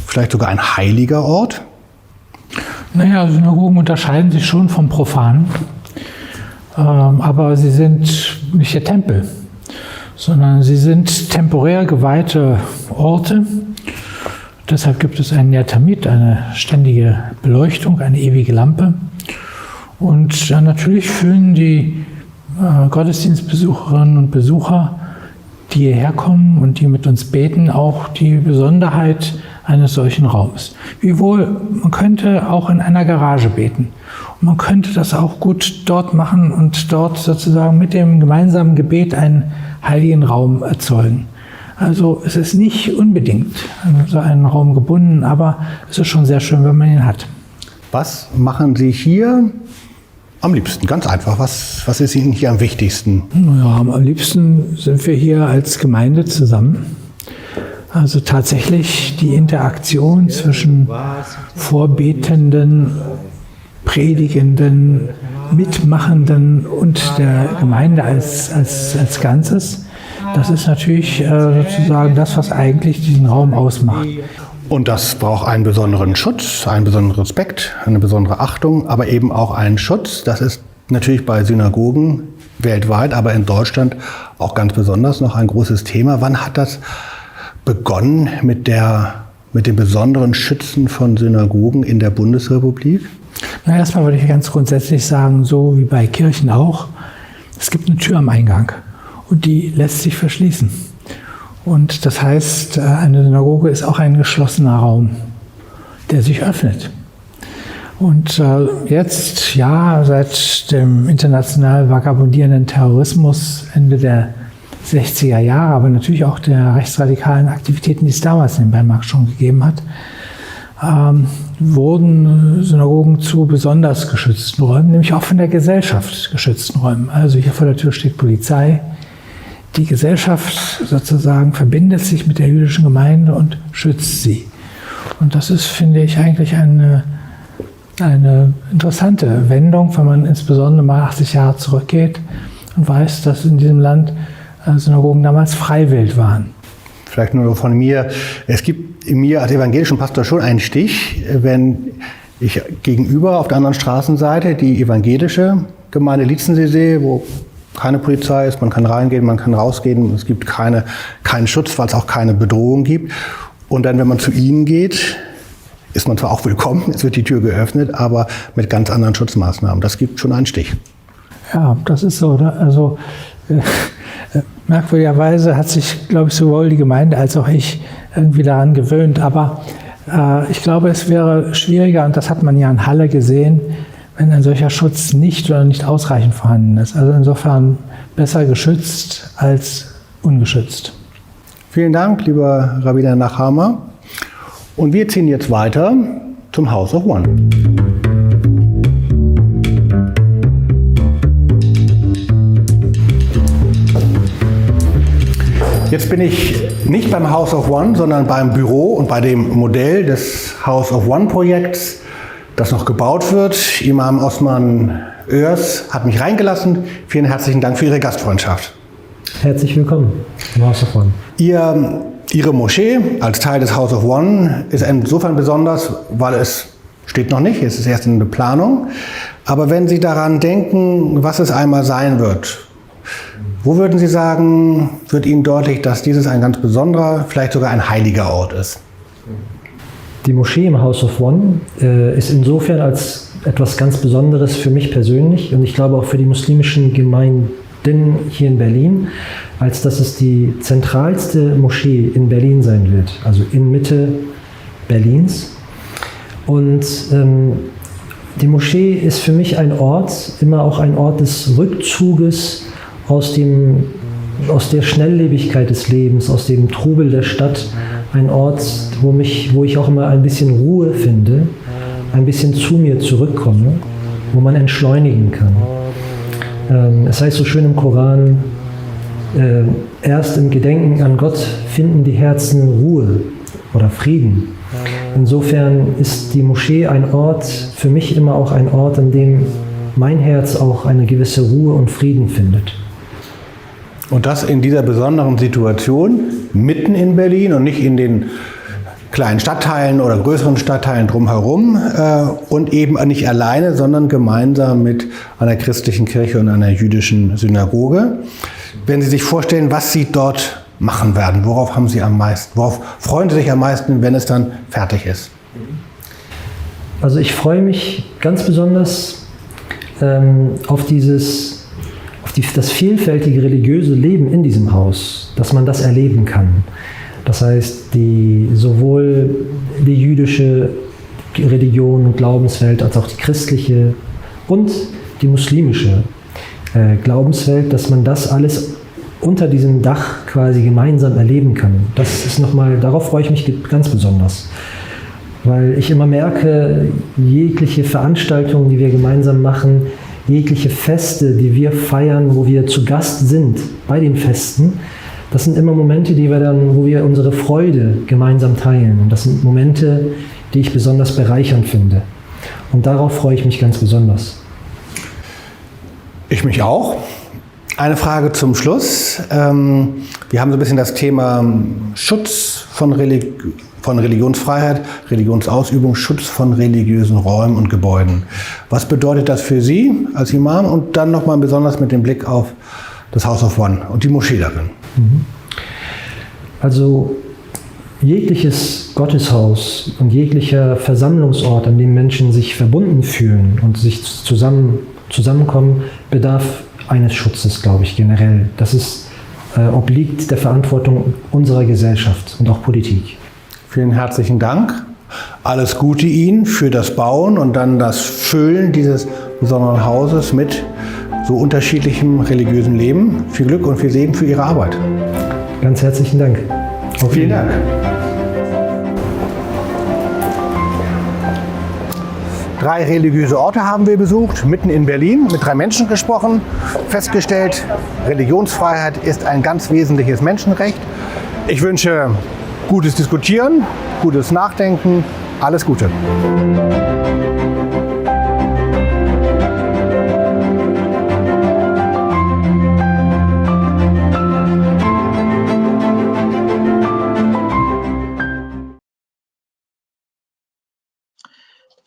vielleicht sogar ein heiliger Ort? Naja, Synagogen unterscheiden sich schon vom Profanen, aber sie sind nicht der Tempel, sondern sie sind temporär geweihte Orte. Deshalb gibt es einen Niatamid, eine ständige Beleuchtung, eine ewige Lampe. Und dann natürlich fühlen die Gottesdienstbesucherinnen und Besucher, die hierher kommen und die mit uns beten, auch die Besonderheit eines solchen Raums. Wiewohl, man könnte auch in einer Garage beten. Und man könnte das auch gut dort machen und dort sozusagen mit dem gemeinsamen Gebet einen heiligen Raum erzeugen. Also es ist nicht unbedingt an so einen Raum gebunden, aber es ist schon sehr schön, wenn man ihn hat. Was machen Sie hier am liebsten? Ganz einfach. Was ist Ihnen hier am wichtigsten? Naja, am liebsten sind wir hier als Gemeinde zusammen. Also tatsächlich die Interaktion zwischen Vorbetenden, Predigenden, Mitmachenden und der Gemeinde als Ganzes. Das ist natürlich sozusagen das, was eigentlich diesen Raum ausmacht. Und das braucht einen besonderen Schutz, einen besonderen Respekt, eine besondere Achtung, aber eben auch einen Schutz. Das ist natürlich bei Synagogen weltweit, aber in Deutschland auch ganz besonders noch ein großes Thema. Wann hat das begonnen mit dem besonderen Schützen von Synagogen in der Bundesrepublik? Na, erstmal würde ich ganz grundsätzlich sagen, so wie bei Kirchen auch, es gibt eine Tür am Eingang und die lässt sich verschließen. Und das heißt, eine Synagoge ist auch ein geschlossener Raum, der sich öffnet. Und jetzt, ja, seit dem international vagabundierenden Terrorismus Ende der 60er Jahre, aber natürlich auch der rechtsradikalen Aktivitäten, die es damals in Bernmark schon gegeben hat, wurden Synagogen zu besonders geschützten Räumen, nämlich auch von der Gesellschaft geschützten Räumen. Also hier vor der Tür steht Polizei. Die Gesellschaft sozusagen verbindet sich mit der jüdischen Gemeinde und schützt sie. Und das ist, finde ich, eigentlich eine interessante Wendung, wenn man insbesondere mal 80 Jahre zurückgeht und weiß, dass in diesem Land Synagogen damals freiwillig waren. Vielleicht nur von mir. Es gibt in mir als evangelischen Pastor schon einen Stich, wenn ich gegenüber auf der anderen Straßenseite die evangelische Gemeinde Lietzensee sehe, wo keine Polizei ist, man kann reingehen, man kann rausgehen, es gibt keinen Schutz, weil es auch keine Bedrohung gibt. Und dann, wenn man zu ihnen geht, ist man zwar auch willkommen, es wird die Tür geöffnet, aber mit ganz anderen Schutzmaßnahmen. Das gibt schon einen Stich. Ja, das ist so, oder? Also merkwürdigerweise hat sich, glaube ich, sowohl die Gemeinde als auch ich irgendwie daran gewöhnt. Aber ich glaube, es wäre schwieriger, und das hat man ja in Halle gesehen, wenn ein solcher Schutz nicht oder nicht ausreichend vorhanden ist. Also insofern besser geschützt als ungeschützt. Vielen Dank, lieber Rabbiner Nachama. Und wir ziehen jetzt weiter zum House of One. Jetzt bin ich nicht beim House of One, sondern beim Büro und bei dem Modell des House of One Projekts, das noch gebaut wird. Imam Osman Örs hat mich reingelassen. Vielen herzlichen Dank für Ihre Gastfreundschaft. Herzlich willkommen im House of One. Ihre Moschee als Teil des House of One ist insofern besonders, weil es steht noch nicht, es ist erst in der Planung. Aber wenn Sie daran denken, was es einmal sein wird, wo würden Sie sagen, wird Ihnen deutlich, dass dieses ein ganz besonderer, vielleicht sogar ein heiliger Ort ist? Die Moschee im House of One ist insofern als etwas ganz Besonderes für mich persönlich und ich glaube auch für die muslimischen Gemeinden hier in Berlin, als dass es die zentralste Moschee in Berlin sein wird, also in Mitte Berlins. Und die Moschee ist für mich ein Ort, immer auch ein Ort des Rückzuges aus der Schnelllebigkeit des Lebens, aus dem Trubel der Stadt. Ein Ort, wo ich auch immer ein bisschen Ruhe finde, ein bisschen zu mir zurückkomme, wo man entschleunigen kann. Es heißt so schön im Koran, erst im Gedenken an Gott finden die Herzen Ruhe oder Frieden. Insofern ist die Moschee ein Ort, für mich immer auch ein Ort, an dem mein Herz auch eine gewisse Ruhe und Frieden findet. Und das in dieser besonderen Situation, mitten in Berlin und nicht in den kleinen Stadtteilen oder größeren Stadtteilen drumherum und eben nicht alleine, sondern gemeinsam mit einer christlichen Kirche und einer jüdischen Synagoge. Wenn Sie sich vorstellen, was Sie dort machen werden, worauf freuen Sie sich am meisten, wenn es dann fertig ist? Also ich freue mich ganz besonders auf das vielfältige religiöse Leben in diesem Haus, dass man das erleben kann. Das heißt, sowohl die jüdische Religion und Glaubenswelt als auch die christliche und die muslimische Glaubenswelt, dass man das alles unter diesem Dach quasi gemeinsam erleben kann. Das ist darauf freue ich mich ganz besonders. Weil ich immer merke, jegliche Veranstaltungen, die wir gemeinsam machen, jegliche Feste, die wir feiern, wo wir zu Gast sind bei den Festen, das sind immer Momente, wo wir unsere Freude gemeinsam teilen. Und das sind Momente, die ich besonders bereichernd finde. Und darauf freue ich mich ganz besonders. Ich mich auch. Eine Frage zum Schluss. Wir haben so ein bisschen das Thema Schutz von Religionsfreiheit, Religionsausübung, Schutz von religiösen Räumen und Gebäuden. Was bedeutet das für Sie als Imam und dann nochmal besonders mit dem Blick auf das House of One und die Moschee darin? Also jegliches Gotteshaus und jeglicher Versammlungsort, an dem Menschen sich verbunden fühlen und sich zusammenkommen, bedarf eines Schutzes, glaube ich, generell. Das obliegt der Verantwortung unserer Gesellschaft und auch Politik. Vielen herzlichen Dank. Alles Gute Ihnen für das Bauen und dann das Füllen dieses besonderen Hauses mit so unterschiedlichem religiösen Leben. Viel Glück und viel Segen für Ihre Arbeit. Ganz herzlichen Dank. Vielen Dank. Drei religiöse Orte haben wir besucht, mitten in Berlin, mit 3 Menschen gesprochen, festgestellt, Religionsfreiheit ist ein ganz wesentliches Menschenrecht. Ich wünsche gutes Diskutieren, gutes Nachdenken, alles Gute.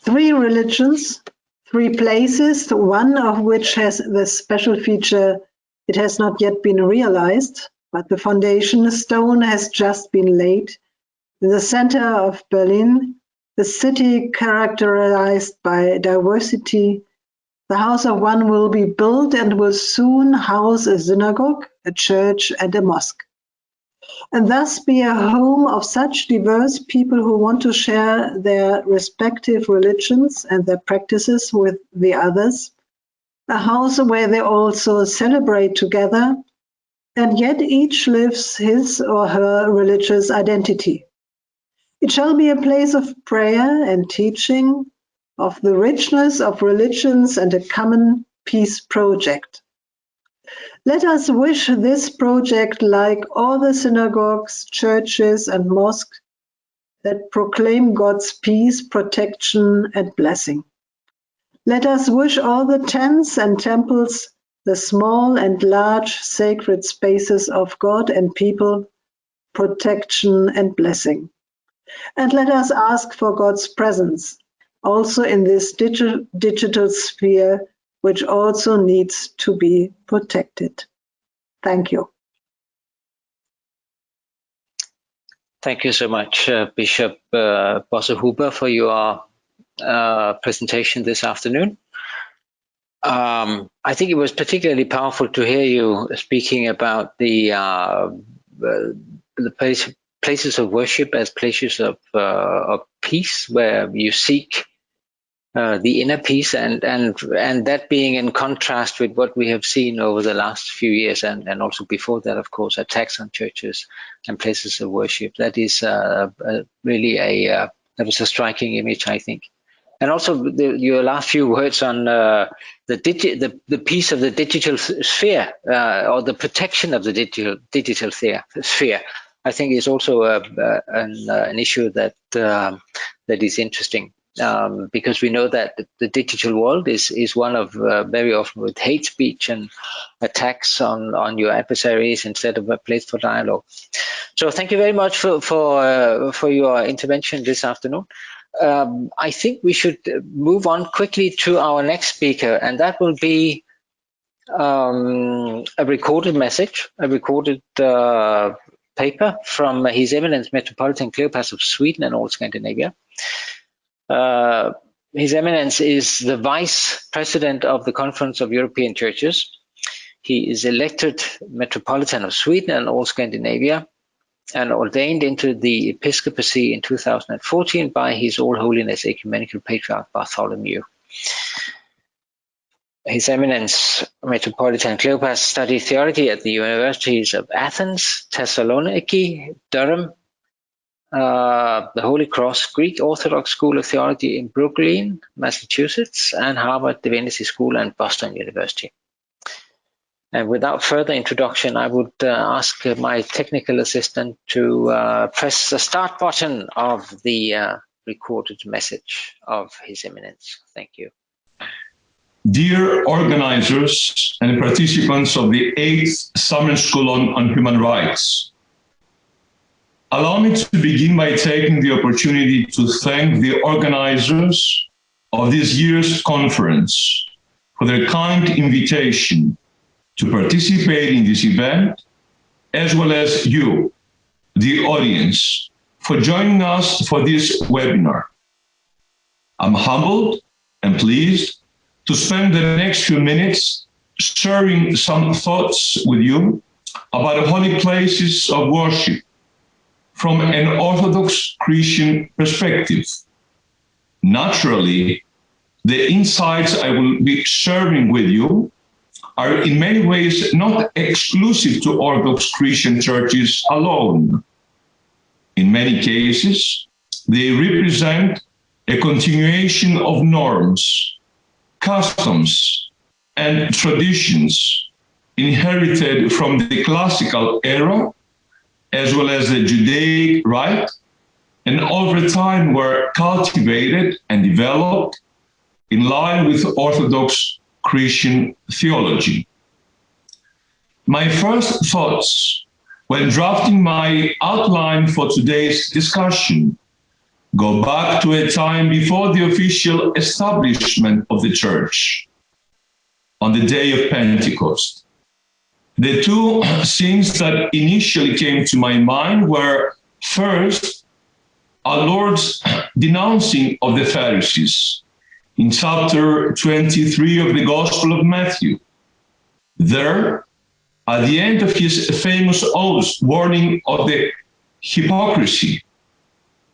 Three religions, 3 places, one of which has the special feature it has not yet been realized, but the foundation stone has just been laid. In the center of Berlin, the city characterized by diversity, the House of One will be built and will soon house a synagogue, a church, and a mosque, and thus be a home of such diverse people who want to share their respective religions and their practices with the others, a house where they also celebrate together, and yet each lives his or her religious identity. It shall be a place of prayer and teaching, of the richness of religions and a common peace project. Let us wish this project, like all the synagogues, churches, and mosques that proclaim God's peace, protection, and blessing. Let us wish all the tents and temples, the small and large sacred spaces of God and people, protection and blessing. And let us ask for God's presence, also in this digital sphere, which also needs to be protected. Thank you. Thank you so much, Bishop Bosse-Huber, for your presentation this afternoon. I think it was particularly powerful to hear you speaking about the places of worship as places of peace, where you seek the inner peace, and that being in contrast with what we have seen over the last few years, and also before that, of course, attacks on churches and places of worship. That is really that was a striking image, I think. And also your last few words on the piece of the digital sphere, or the protection of the digital sphere, I think is also an issue that is interesting, because we know that the digital world is one of very often with hate speech and attacks on your adversaries instead of a place for dialogue. So thank you very much for your intervention this afternoon. I think we should move on quickly to our next speaker, and that will be a recorded message, a recorded paper from His Eminence Metropolitan Cleopas of Sweden and all Scandinavia. His Eminence is the Vice President of the Conference of European Churches. He is elected Metropolitan of Sweden and all Scandinavia, and ordained into the episcopacy in 2014 by His All Holiness Ecumenical Patriarch Bartholomew. His Eminence Metropolitan Cleopas studied theology at the universities of Athens, Thessaloniki, Durham, the Holy Cross Greek Orthodox School of Theology in Brooklyn, Massachusetts, and Harvard Divinity School and Boston University. And without further introduction, I would ask my technical assistant to press the start button of the recorded message of His Eminence. Thank you. Dear organizers and participants of the 8th Summer School on Human Rights, allow me to begin by taking the opportunity to thank the organizers of this year's conference for their kind invitation to participate in this event, as well as you, the audience, for joining us for this webinar. I'm humbled and pleased to spend the next few minutes sharing some thoughts with you about holy places of worship from an Orthodox Christian perspective. Naturally, the insights I will be sharing with you are in many ways not exclusive to Orthodox Christian churches alone. In many cases, they represent a continuation of norms, customs, and traditions inherited from the classical era, as well as the Judaic rite, and over time were cultivated and developed in line with Orthodox Christian theology. My first thoughts when drafting my outline for today's discussion go back to a time before the official establishment of the Church, on the day of Pentecost. The two things that initially came to my mind were, first, our Lord's denouncing of the Pharisees in chapter 23 of the Gospel of Matthew. There, at the end of his famous oath warning of the hypocrisy,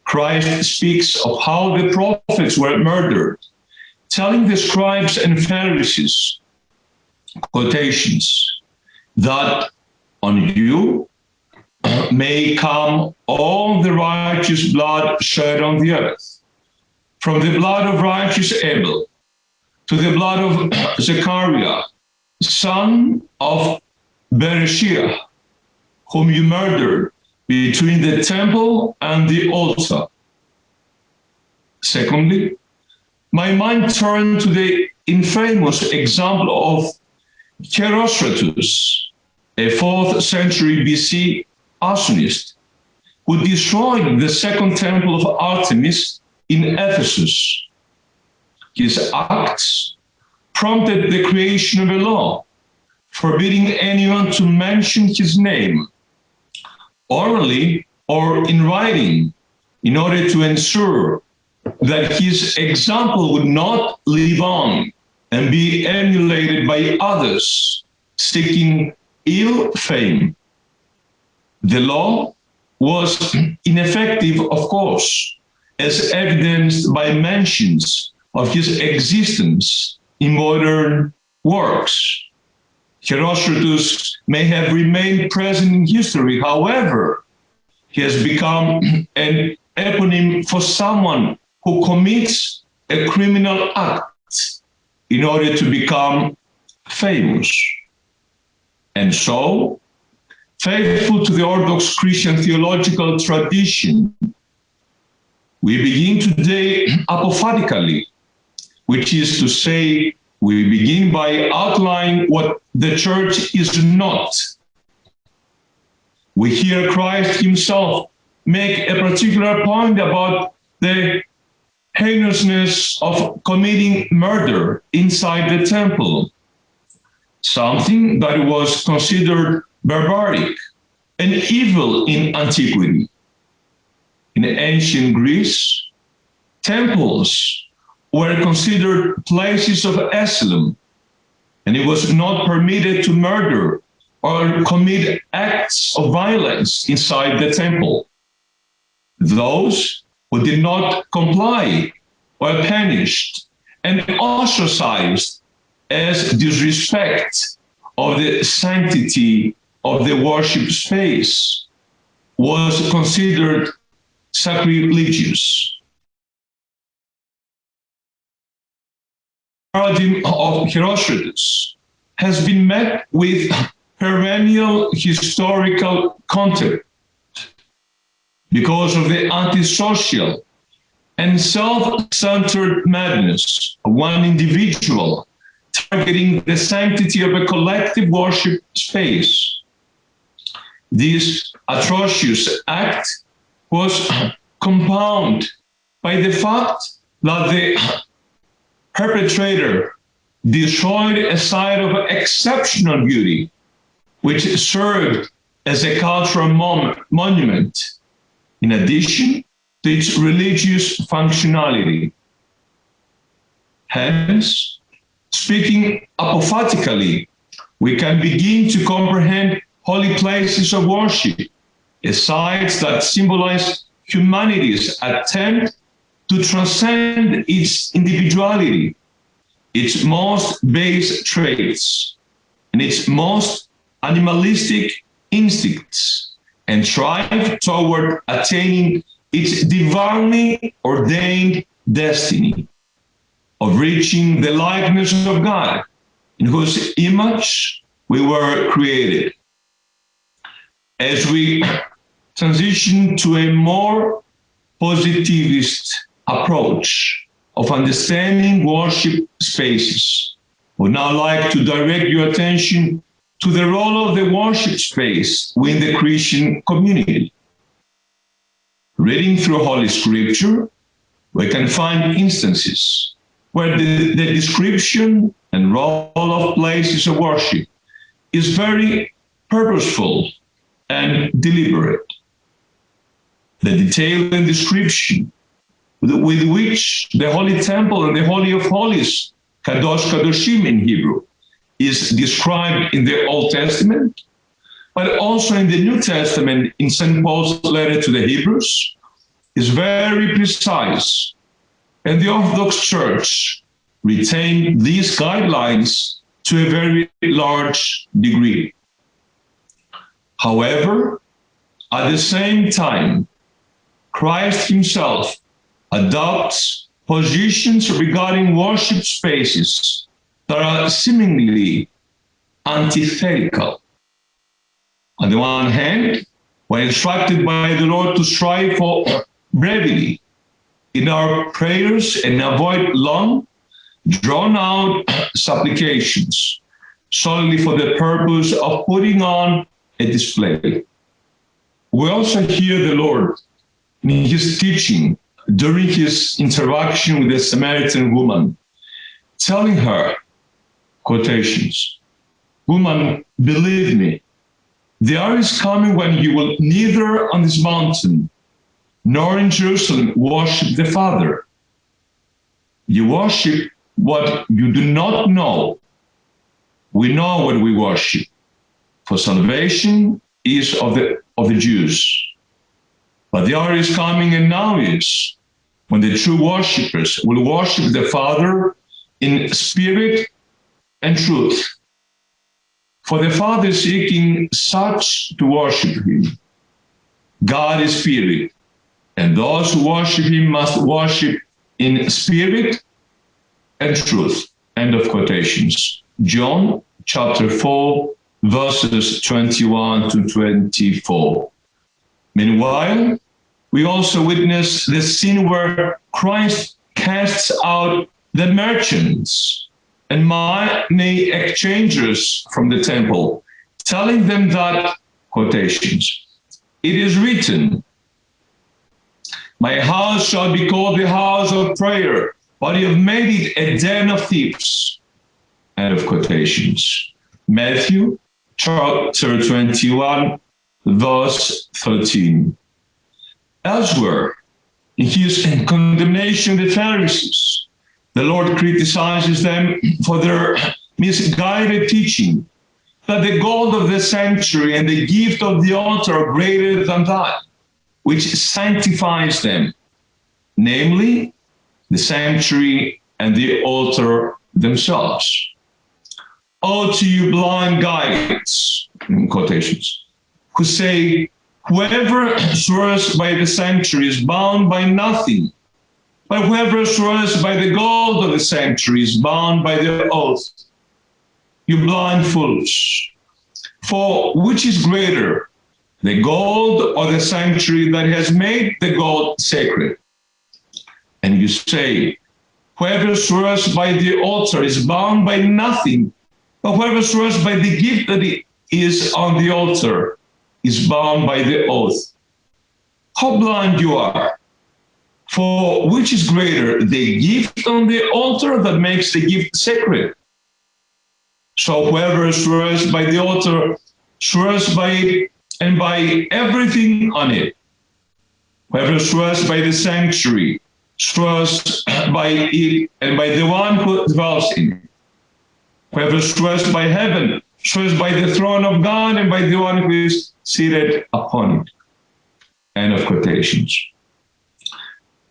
Christ speaks of how the prophets were murdered, telling the scribes and Pharisees, quotations, that on you may come all the righteous blood shed on the earth, from the blood of righteous Abel to the blood of Zechariah, son of Bereshia, whom you murdered between the temple and the altar. Secondly, my mind turned to the infamous example of Herostratus, a 4th century BC Arsonist, who destroyed the second temple of Artemis in Ephesus. His acts prompted the creation of a law forbidding anyone to mention his name, orally or in writing, in order to ensure that his example would not live on and be emulated by others seeking ill fame. The law was ineffective, of course, as evidenced by mentions of his existence in modern works. Herostratus may have remained present in history, however, he has become an eponym for someone who commits a criminal act in order to become famous. And so, faithful to the Orthodox Christian theological tradition, we begin today apophatically, which is to say, we begin by outlining what the Church is not. We hear Christ himself make a particular point about the heinousness of committing murder inside the temple, something that was considered barbaric and evil in antiquity. In ancient Greece, temples were considered places of asylum, and it was not permitted to murder or commit acts of violence inside the temple. Those who did not comply were punished and ostracized as disrespect of the sanctity of the worship space was considered sacrilegious. The paradigm of Herostratus has been met with perennial historical contempt because of the antisocial and self-centered madness of one individual targeting the sanctity of a collective worship space. This atrocious act was compounded by the fact that the perpetrator destroyed a site of exceptional beauty, which served as a cultural monument, in addition to its religious functionality. Hence, speaking apophatically, we can begin to comprehend holy places of worship as sites that symbolize humanity's attempt to transcend its individuality, its most base traits, and its most animalistic instincts, and strive toward attaining its divinely ordained destiny of reaching the likeness of God, in whose image we were created. As we transition to a more positivist approach of understanding worship spaces, I would now like to direct your attention to the role of the worship space within the Christian community. Reading through Holy Scripture, we can find instances where the description and role of places of worship is very purposeful and deliberate. The detail and description with which the Holy Temple and the Holy of Holies, Kadosh Kadoshim in Hebrew, is described in the Old Testament, but also in the New Testament in St. Paul's letter to the Hebrews, is very precise. And the Orthodox Church retained these guidelines to a very large degree. However, at the same time, Christ himself adopts positions regarding worship spaces that are seemingly antithetical. On the one hand, we're instructed by the Lord to strive for brevity in our prayers and avoid long, drawn-out supplications solely for the purpose of putting on a display. We also hear the Lord in his teaching during his interaction with the Samaritan woman, telling her, quotations, "Woman, believe me, the hour is coming when you will neither on this mountain nor in Jerusalem worship the Father. You worship what you do not know. We know what we worship, for salvation is of the Jews. But the hour is coming, and now is, when the true worshippers will worship the Father in spirit and truth. For the Father is seeking such to worship him. God is spirit, and those who worship him must worship in spirit and truth." End of quotations. John chapter 4, verses 21 to 24. Meanwhile, we also witness the scene where Christ casts out the merchants and money exchangers from the temple, telling them that, quotations, "It is written, my house shall be called the house of prayer, but you have made it a den of thieves." End of quotations. Matthew chapter 21, verse 13. Elsewhere, in his condemnation of the Pharisees, the Lord criticizes them for their misguided teaching that the gold of the sanctuary and the gift of the altar are greater than that which sanctifies them, namely the sanctuary and the altar themselves. "Oh, to you blind guides," in quotations, who say, "Whoever swears by the sanctuary is bound by nothing, but whoever swears by the gold of the sanctuary is bound by the oath. You blind fools! For which is greater, the gold or the sanctuary that has made the gold sacred? And you say, whoever swears by the altar is bound by nothing, but whoever swears by the gift that is on the altar is bound by the oath. How blind you are! For which is greater, the gift on the altar that makes the gift sacred? So whoever swears by the altar swears by it and by everything on it. Whoever swears by the sanctuary swears by it and by the one who dwells in it. Whoever swears by heaven swears by the throne of God and by the one who is seated upon it." End of quotations.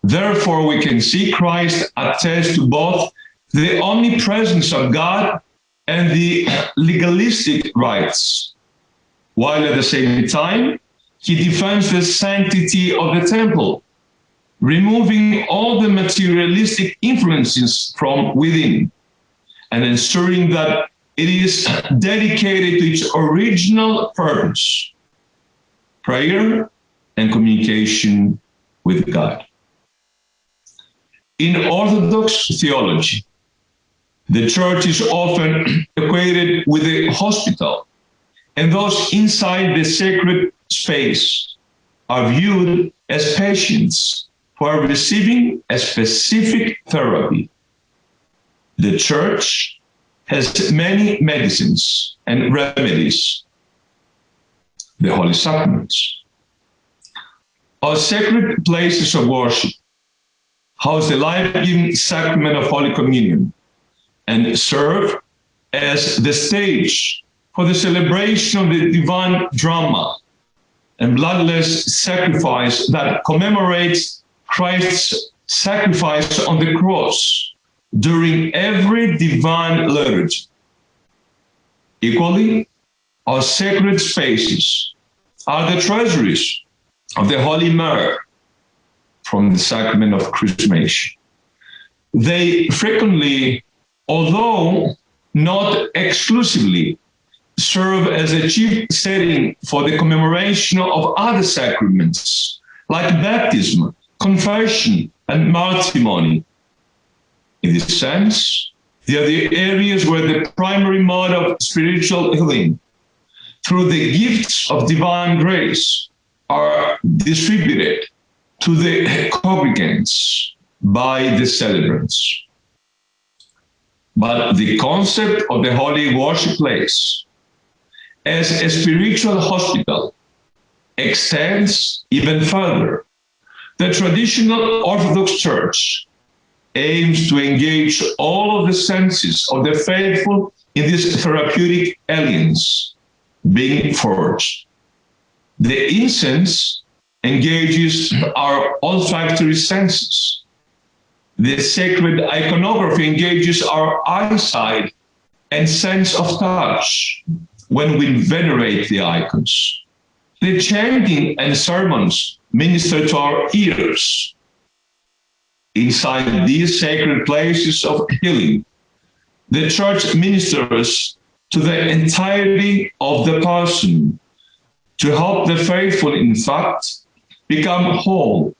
Therefore, we can see Christ attest to both the omnipresence of God and the legalistic rites, while at the same time, he defends the sanctity of the temple, removing all the materialistic influences from within and ensuring that it is dedicated to its original purpose, prayer and communication with God. In Orthodox theology, the church is often equated with a hospital, and those inside the sacred space are viewed as patients who are receiving a specific therapy. The church has many medicines and remedies, the holy sacraments. Our sacred places of worship house the life-giving sacrament of Holy Communion and serve as the stage for the celebration of the divine drama and bloodless sacrifice that commemorates Christ's sacrifice on the cross during every divine liturgy. Equally, our sacred spaces are the treasuries of the Holy Myrrh from the sacrament of chrismation. They frequently, although not exclusively, serve as a chief setting for the commemoration of other sacraments, like baptism, confession, and matrimony. In this sense, they are the areas where the primary mode of spiritual healing, through the gifts of divine grace, are distributed to the congregants by the celebrants. But the concept of the holy worship place as a spiritual hospital extends even further. The traditional Orthodox Church aims to engage all of the senses of the faithful in this therapeutic alliance being forged. The incense engages our olfactory senses. The sacred iconography engages our eyesight and sense of touch when we venerate the icons. The chanting and sermons minister to our ears. Inside these sacred places of healing, the Church ministers to the entirety of the person to help the faithful, in fact, become whole,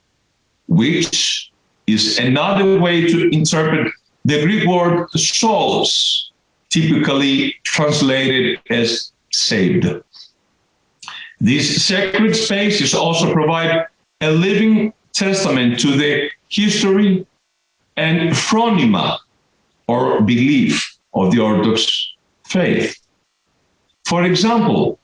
which is another way to interpret the Greek word souls, typically translated as saved. These sacred spaces also provide a living testament to the history and phronima, or belief, of the Orthodox faith. For example,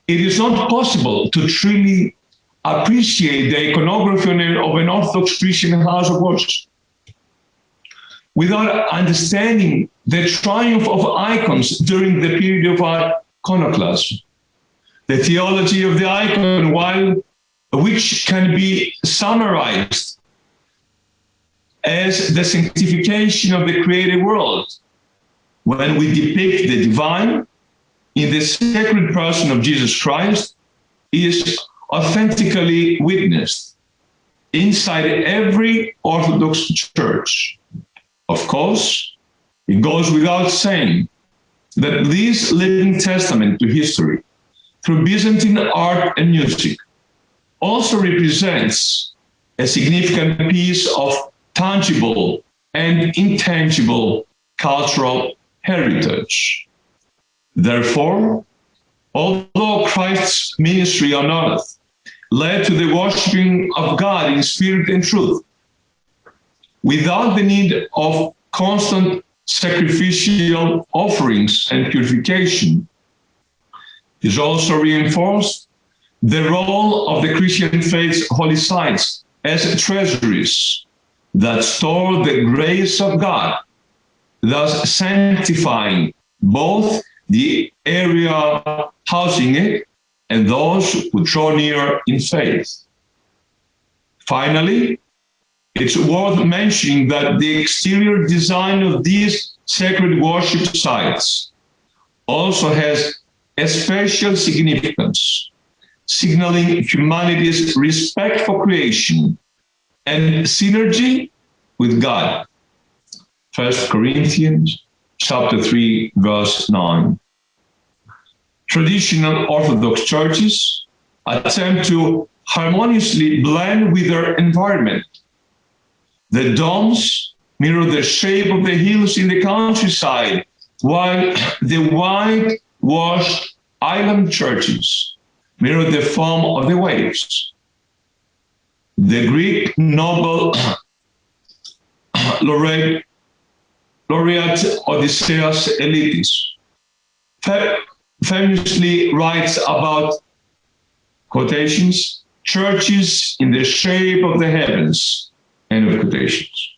it is not possible to truly appreciate the iconography of an Orthodox Christian house of worship without understanding the triumph of icons during the period of iconoclasm. The theology of the icon, which can be summarized as the sanctification of the created world, when we depict the divine in the sacred person of Jesus Christ, is authentically witnessed inside every Orthodox church. Of course, it goes without saying that this living testament to history through Byzantine art and music also represents a significant piece of tangible and intangible cultural heritage. Therefore, although Christ's ministry on earth led to the worshiping of God in spirit and truth, without the need of constant sacrificial offerings and purification, is also reinforced the role of the Christian faith's holy sites as treasuries that store the grace of God, thus sanctifying both the area housing it and those who draw near in faith. Finally, it's worth mentioning that the exterior design of these sacred worship sites also has a special significance, signaling humanity's respect for creation and synergy with God. 1 Corinthians chapter 3, verse 9. Traditional Orthodox churches attempt to harmoniously blend with their environment. The domes mirror the shape of the hills in the countryside, while the white-washed island churches mirror the foam of the waves. The Greek noble laureate Odysseus Elitis famously writes about, quotations, churches in the shape of the heavens, end of quotations.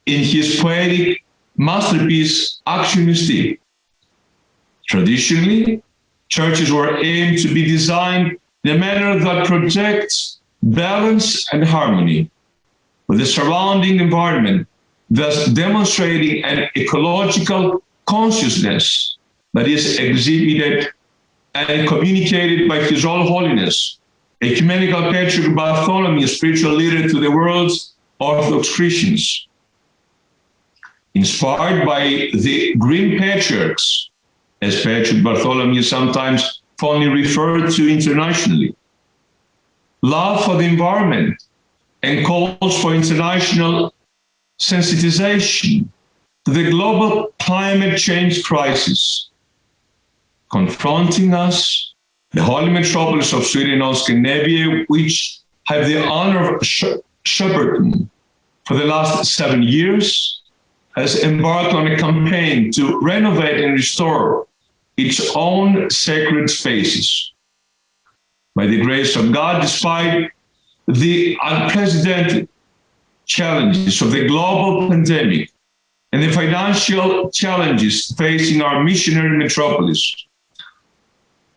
In his poetic masterpiece, Action Mystique, traditionally, churches were aimed to be designed in a manner that projects balance and harmony with the surrounding environment, thus demonstrating an ecological consciousness that is exhibited and communicated by His All Holiness, Ecumenical Patriarch Bartholomew, spiritual leader to the world's Orthodox Christians. inspired by the Green Patriarchs, as Patriarch Bartholomew sometimes fondly referred to internationally. Love for the environment and calls for international sensitization to the global climate change crisis confronting us, the holy metropolis of Sweden and Scandinavia, which have the honor of shepherding for the last 7 years, has embarked on a campaign to renovate and restore its own sacred spaces. By the grace of God, despite the unprecedented challenges of the global pandemic and the financial challenges facing our missionary metropolis,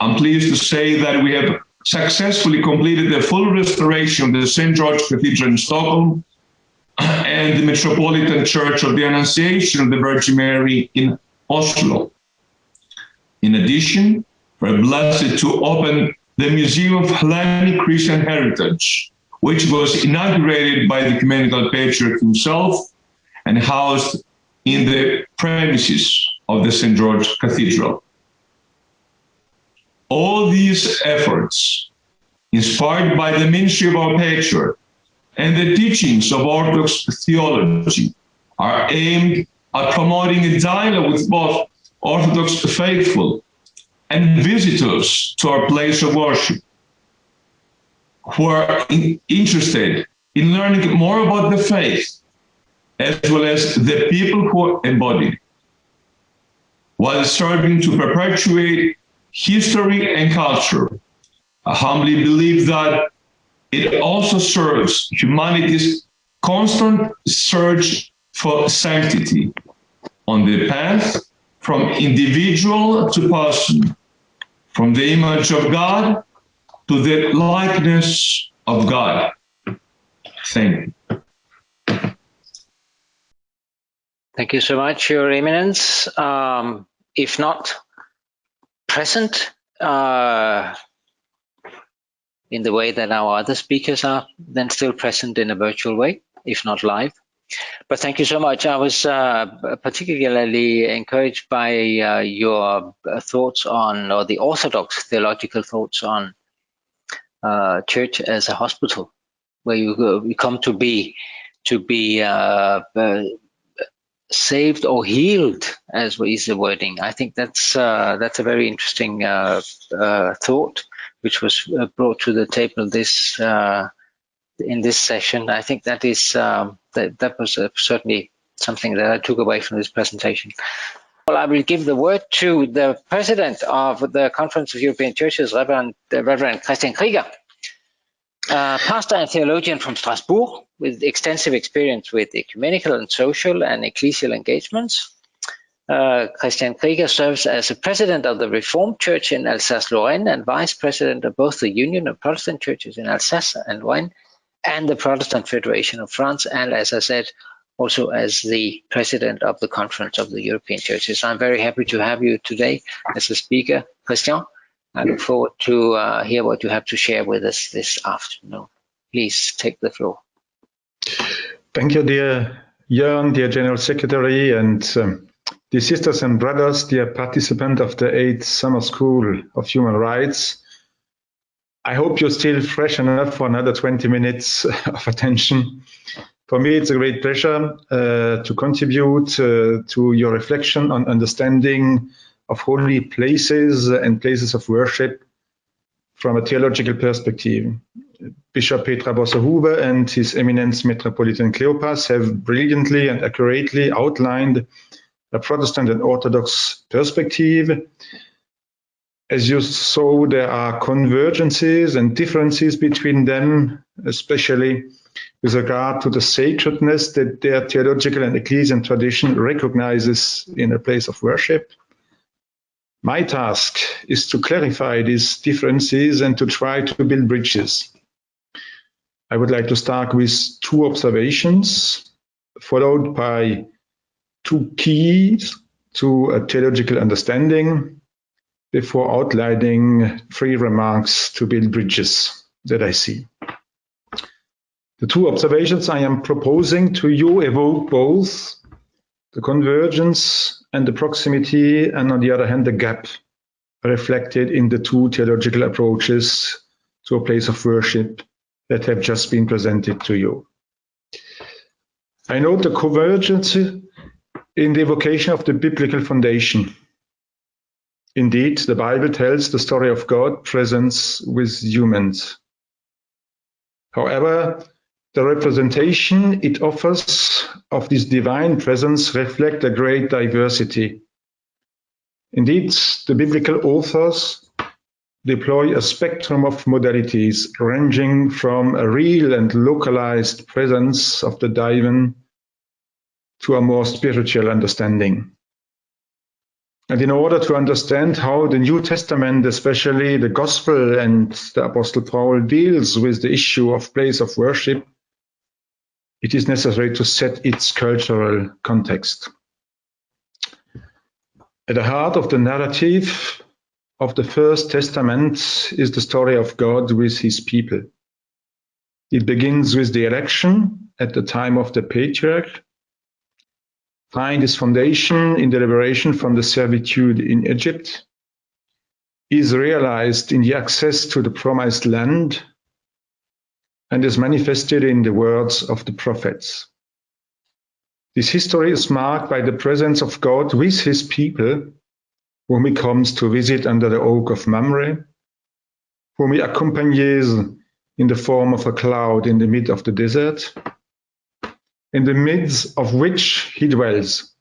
I'm pleased to say that we have successfully completed the full restoration of the St. George Cathedral in Stockholm and the Metropolitan Church of the Annunciation of the Virgin Mary in Oslo. In addition, we're blessed to open the Museum of Hellenic Christian Heritage, which was inaugurated by the Ecumenical Patriarch himself and housed in the premises of the St. George Cathedral. All these efforts, inspired by the ministry of our Patriarch and the teachings of Orthodox theology, are aimed at promoting a dialogue with both Orthodox faithful and visitors to our place of worship, who are interested in learning more about the faith, as well as the people who embody it, while serving to perpetuate history and culture. I humbly believe that it also serves humanity's constant search for sanctity on the path from individual to person, from the image of God to the likeness of God. Thank you. Thank you so much, Your Eminence. If not present in the way that our other speakers are, then still present in a virtual way, if not live. But thank you so much. I was particularly encouraged by your thoughts on, or the Orthodox theological thoughts on church as a hospital, where you come to be saved or healed, as is the wording. I think that's a very interesting thought, which was brought to the table this in this session. I think that is that was certainly something that I took away from this presentation. Well, I will give the word to the president of the Conference of European Churches, Reverend Christian Krieger, pastor and theologian from Strasbourg, with extensive experience with ecumenical and social and ecclesial engagements. Christian Krieger serves as the president of the Reformed Church in Alsace-Lorraine and vice president of both the Union of Protestant Churches in Alsace and Lorraine and the Protestant Federation of France, and as I said, also as the president of the Conference of the European Churches. I'm very happy to have you today as a speaker, Christian. I look forward to hear what you have to share with us this afternoon. Please take the floor. Thank you, dear Jörn, dear General Secretary, and dear sisters and brothers, dear participant of the 8th Summer School of Human Rights. I hope you're still fresh enough for another 20 minutes of attention. For me, it's a great pleasure to contribute to your reflection on understanding of holy places and places of worship from a theological perspective. Bishop Petra Bosse-Huber and His Eminence Metropolitan Cleopas have brilliantly and accurately outlined a Protestant and Orthodox perspective. As you saw, there are convergences and differences between them, especially with regard to the sacredness that their theological and ecclesial tradition recognizes in a place of worship. My task is to clarify these differences and to try to build bridges. I would like to start with 2 observations, followed by 2 keys to a theological understanding, before outlining 3 remarks to build bridges that I see. The 2 observations I am proposing to you evoke both the convergence and the proximity, and on the other hand, the gap reflected in the two theological approaches to a place of worship that have just been presented to you. I note the convergence in the evocation of the biblical foundation. Indeed, the Bible tells the story of God's presence with humans. However, the representation it offers of this divine presence reflects a great diversity. Indeed, the biblical authors deploy a spectrum of modalities ranging from a real and localized presence of the divine to a more spiritual understanding. And in order to understand how the New Testament, especially the Gospel and the Apostle Paul, deals with the issue of place of worship, it is necessary to set its cultural context. At the heart of the narrative of the First Testament is the story of God with his people. It begins with the election at the time of the patriarch, find its foundation in the liberation from the servitude in Egypt, is realized in the access to the promised land, and is manifested in the words of the prophets. This history is marked by the presence of God with his people, whom he comes to visit under the oak of Mamre, whom he accompanies in the form of a cloud in the midst of the desert, in the midst of which he dwells,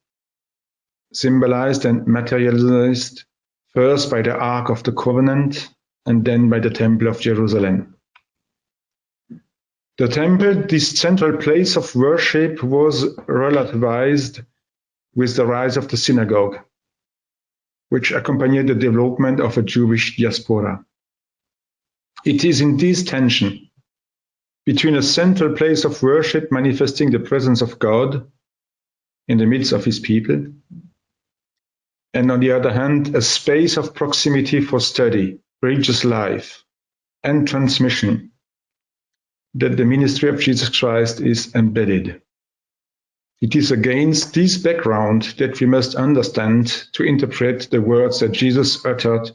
symbolized and materialized first by the Ark of the Covenant and then by the Temple of Jerusalem. The temple, this central place of worship, was relativized with the rise of the synagogue, which accompanied the development of a Jewish diaspora. It is in this tension between a central place of worship manifesting the presence of God in the midst of his people, and on the other hand, a space of proximity for study, religious life, and transmission, that the ministry of Jesus Christ is embedded. It is against this background that we must understand to interpret the words that Jesus uttered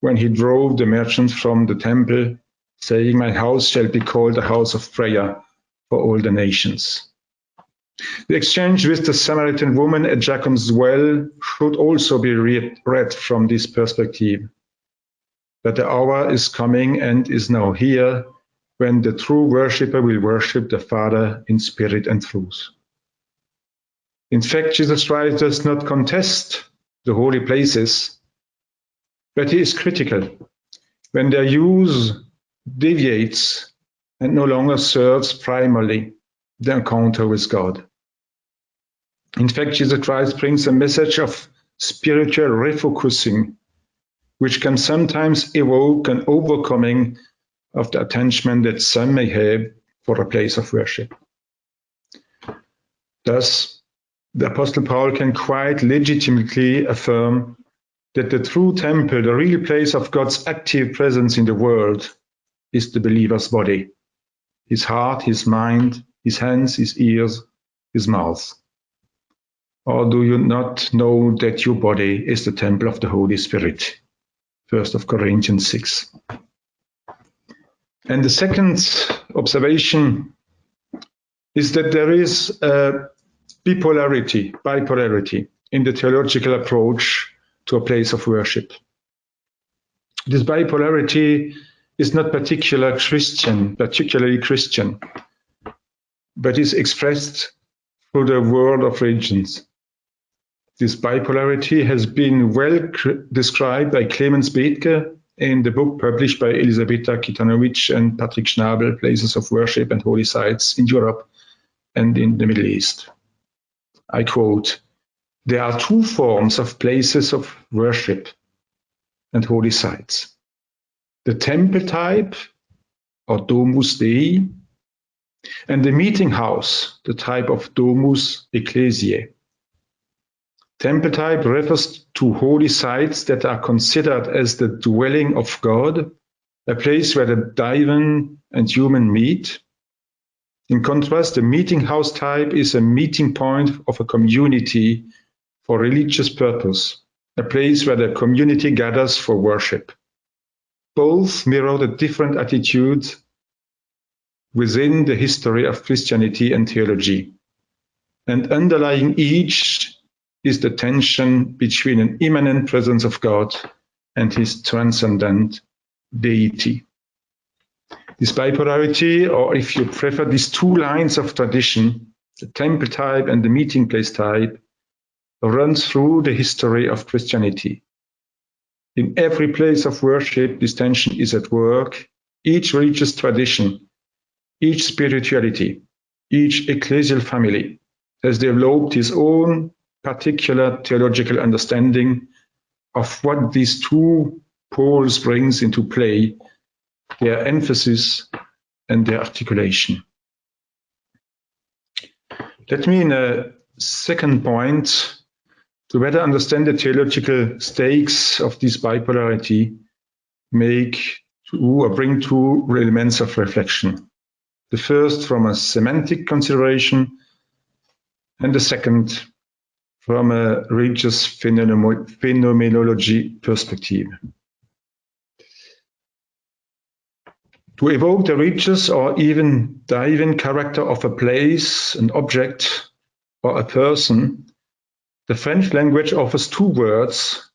when he drove the merchants from the temple, saying, "My house shall be called a house of prayer for all the nations." The exchange with the Samaritan woman at Jacob's well should also be read from this perspective, that the hour is coming and is now here when the true worshipper will worship the Father in spirit and truth. In fact, Jesus Christ does not contest the holy places, but he is critical when their use deviates and no longer serves primarily the encounter with God. In fact, Jesus Christ brings a message of spiritual refocusing, which can sometimes evoke an overcoming of the attachment that some may have for a place of worship. Thus, the Apostle Paul can quite legitimately affirm that the true temple, the real place of God's active presence in the world, is the believer's body, his heart, his mind, his hands, his ears, his mouth. Or do you not know that your body is the temple of the Holy Spirit? 1 Corinthians 6. And the second observation is that there is a bipolarity in the theological approach to a place of worship. This bipolarity is not particularly Christian, but is expressed through the world of religions. This bipolarity has been well described by Clemens Bethke in the book published by Elisabetta Kitanovic and Patrick Schnabel, Places of Worship and Holy Sites in Europe and in the Middle East. I quote, "There are two forms of places of worship and holy sites. The temple type, or Domus Dei, and the meeting house, the type of Domus Ecclesiae. Temple type refers to holy sites that are considered as the dwelling of God, a place where the divine and human meet, In contrast, the meeting house type is a meeting point of a community for religious purpose, a place where the community gathers for worship. Both mirror the different attitudes within the history of Christianity and theology. And underlying each is the tension between an immanent presence of God and his transcendent deity. This bipolarity, or if you prefer, these two lines of tradition, the temple type and the meeting place type, runs through the history of Christianity. In every place of worship, this tension is at work. Each religious tradition, each spirituality, each ecclesial family has developed its own particular theological understanding of what these two poles brings into play, their emphasis and their articulation. Let me, in a second point, to better understand the theological stakes of this bipolarity, bring two elements of reflection. The first from a semantic consideration, and the second from a religious phenomenology perspective. To evoke the religious or even divine character of a place, an object, or a person, the French language offers two words,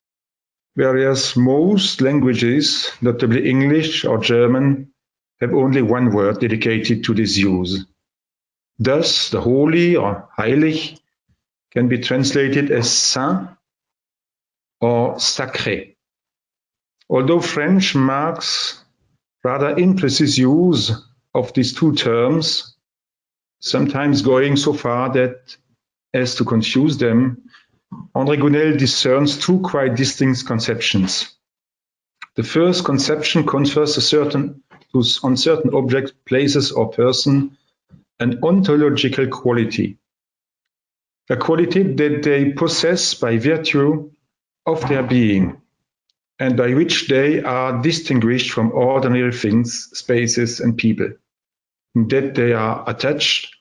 whereas most languages, notably English or German, have only one word dedicated to this use. Thus, the holy or heilig can be translated as saint or sacré. Although French marks rather imprecise use of these two terms, sometimes going so far as to confuse them, André Gounel discerns two quite distinct conceptions. The first conception confers on certain objects, places, or person an ontological quality, a quality that they possess by virtue of their being, and by which they are distinguished from ordinary things, spaces, and people, that they are attached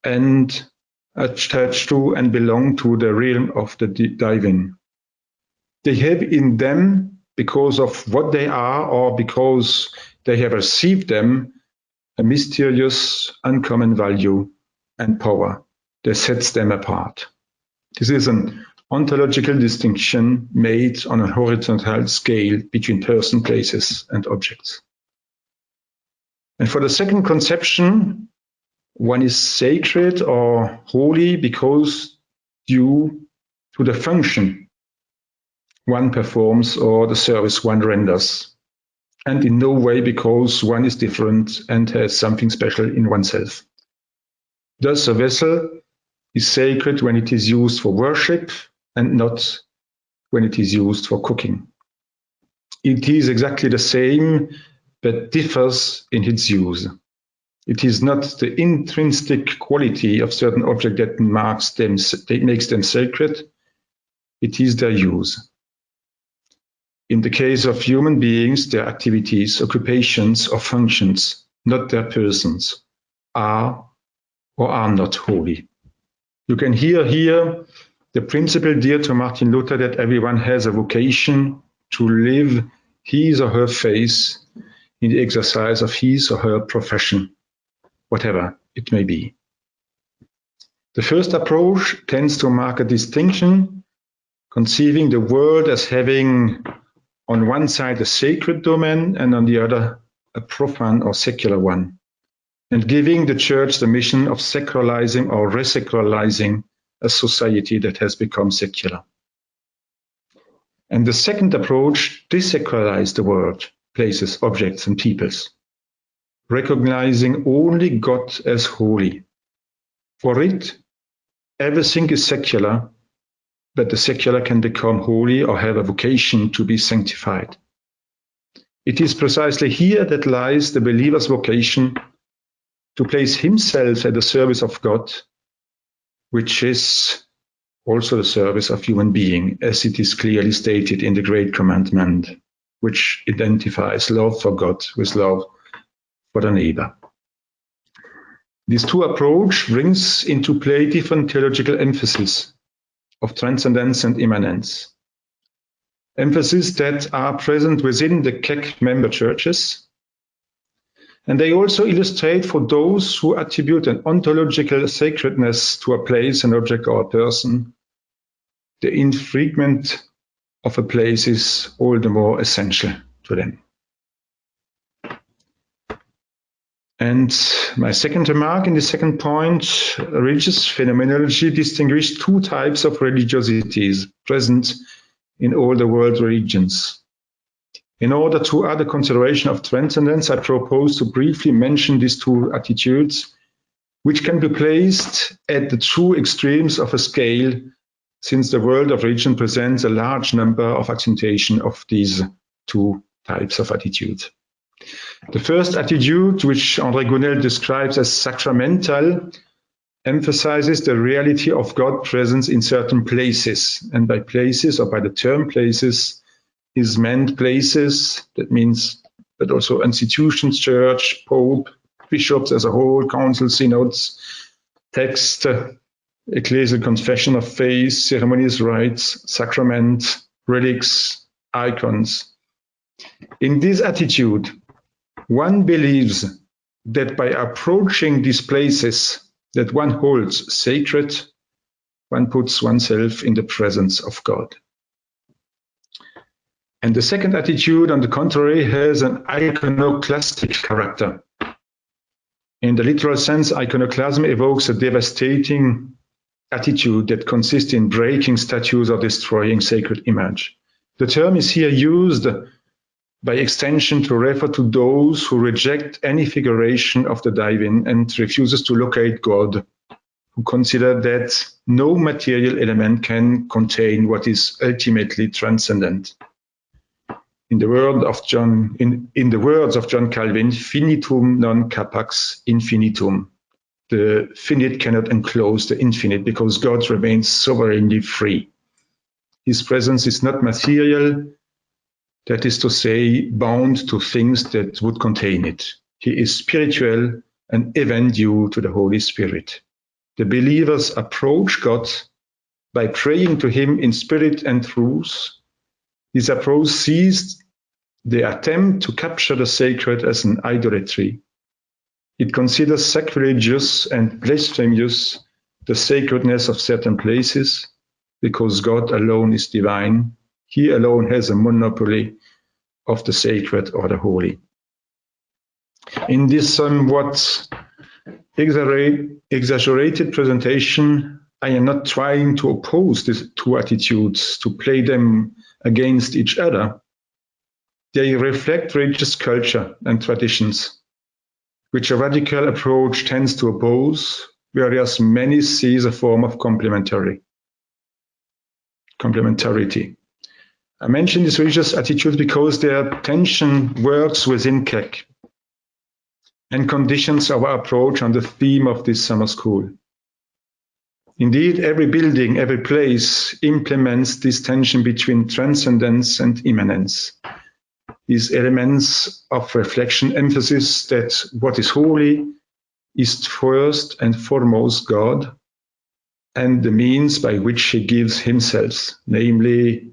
to and belong to the realm of the divine. They have in them, because of what they are or because they have received them, a mysterious, uncommon value and power that sets them apart. This is an ontological distinction made on a horizontal scale between person, places, and objects. And for the second conception, one is sacred or holy because due to the function one performs or the service one renders, and in no way because one is different and has something special in oneself. Thus, a vessel is sacred when it is used for worship and not when it is used for cooking. It is exactly the same, but differs in its use. It is not the intrinsic quality of certain objects that makes them sacred. It is their use. In the case of human beings, their activities, occupations, or functions, not their persons, are or are not holy. You can hear here the principle dear to Martin Luther that everyone has a vocation to live his or her faith in the exercise of his or her profession, whatever it may be. The first approach tends to mark a distinction, conceiving the world as having on one side a sacred domain and on the other a profane or secular one, and giving the church the mission of sacralizing or resacralizing a society that has become secular. And the second approach desacralizes the world, places, objects, and peoples, recognizing only God as holy. For it, everything is secular, but the secular can become holy or have a vocation to be sanctified. It is precisely here that lies the believer's vocation to place himself at the service of God, which is also the service of human being, as it is clearly stated in the Great Commandment, which identifies love for God with love for the neighbor. These two approaches brings into play different theological emphases of transcendence and immanence. Emphases that are present within the CEC member churches. And they also illustrate for those who attribute an ontological sacredness to a place, an object, or a person, the infringement of a place is all the more essential to them. And my second remark in the second point, religious phenomenology distinguishes two types of religiosities present in all the world religions. In order to add a consideration of transcendence, I propose to briefly mention these two attitudes, which can be placed at the two extremes of a scale, since the world of religion presents a large number of accentuation of these two types of attitudes. The first attitude, which André Gounel describes as sacramental, emphasizes the reality of God's presence in certain places. And by places, or by the term places, is meant places, that means, but also institutions, church, pope, bishops as a whole, council, synods, text, ecclesial confession of faith, ceremonies, rites, sacrament, relics, icons. In this attitude, one believes that by approaching these places that one holds sacred, one puts oneself in the presence of God. And the second attitude, on the contrary, has an iconoclastic character. In the literal sense, iconoclasm evokes a devastating attitude that consists in breaking statues or destroying sacred image. The term is here used by extension to refer to those who reject any figuration of the divine and refuses to locate God, who consider that no material element can contain what is ultimately transcendent. In the words of John Calvin, finitum non capax infinitum. The finite cannot enclose the infinite because God remains sovereignly free. His presence is not material, that is to say, bound to things that would contain it. He is spiritual, an event due to the Holy Spirit. The believers approach God by praying to him in spirit and truth. This approach sees the attempt to capture the sacred as an idolatry. It considers sacrilegious and blasphemous the sacredness of certain places, because God alone is divine. He alone has a monopoly of the sacred or the holy. In this somewhat exaggerated presentation, I am not trying to oppose these two attitudes, to play them against each other. They reflect religious culture and traditions, which a radical approach tends to oppose, whereas many see a form of complementarity. I mention these religious attitudes because their tension works within CEC and conditions our approach on the theme of this summer school. Indeed, every building, every place implements this tension between transcendence and immanence. These elements of reflection emphasize that what is holy is first and foremost God and the means by which he gives himself, namely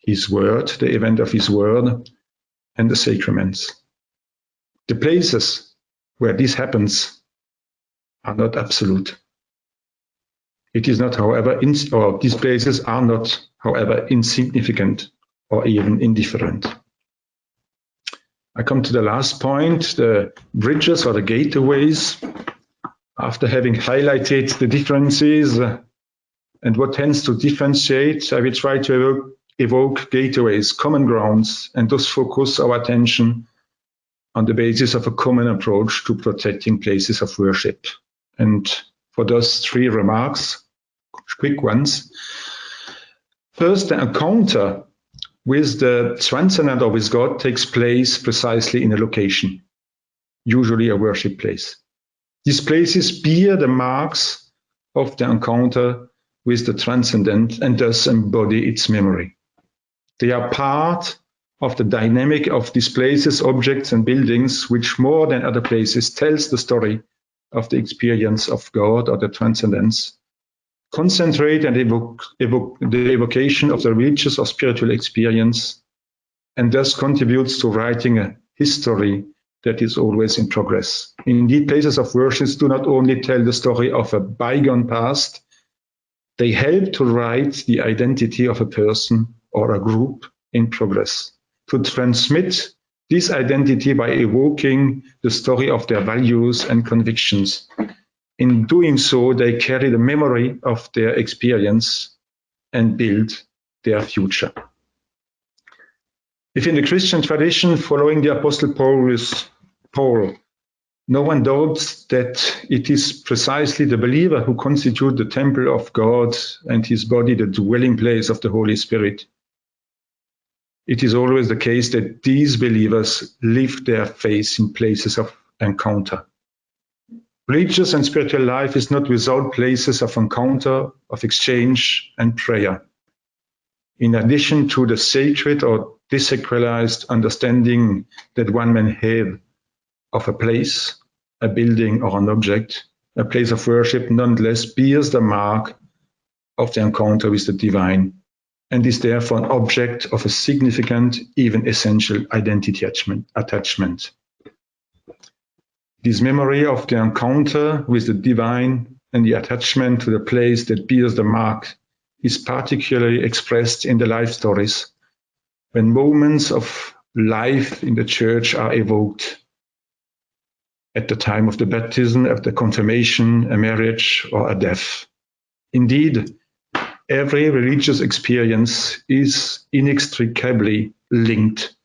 his word, the event of his word, and the sacraments. The places where this happens are not absolute. It is not, however, these places are not, however, insignificant or even indifferent. I come to the last point, the bridges or the gateways. After having highlighted the differences and what tends to differentiate, I will try to evoke gateways, common grounds, and thus focus our attention on the basis of a common approach to protecting places of worship. And for those three remarks, quick ones. First, the encounter with the transcendent or with God takes place precisely in a location, usually a worship place. These places bear the marks of the encounter with the transcendent and thus embody its memory. They are part of the dynamic of these places, objects, and buildings, which more than other places tells the story of the experience of God or the transcendence, concentrate and evoke the evocation of the religious or spiritual experience, and thus contributes to writing a history that is always in progress. Indeed, places of worship do not only tell the story of a bygone past, they help to write the identity of a person or a group in progress, to transmit this identity by evoking the story of their values and convictions. In doing so, they carry the memory of their experience and build their future. If in the Christian tradition, following the Apostle Paul, no one doubts that it is precisely the believer who constitute the temple of God and his body the dwelling place of the Holy Spirit. It is always the case that these believers live their faith in places of encounter. Religious and spiritual life is not without places of encounter, of exchange and prayer. In addition to the sacred or desacralized understanding that one may have of a place, a building or an object, a place of worship nonetheless bears the mark of the encounter with the divine and is therefore an object of a significant, even essential identity attachment. This memory of the encounter with the divine and the attachment to the place that bears the mark is particularly expressed in the life stories, when moments of life in the church are evoked at the time of the baptism, at the confirmation, a marriage, or a death. Indeed, every religious experience is inextricably linked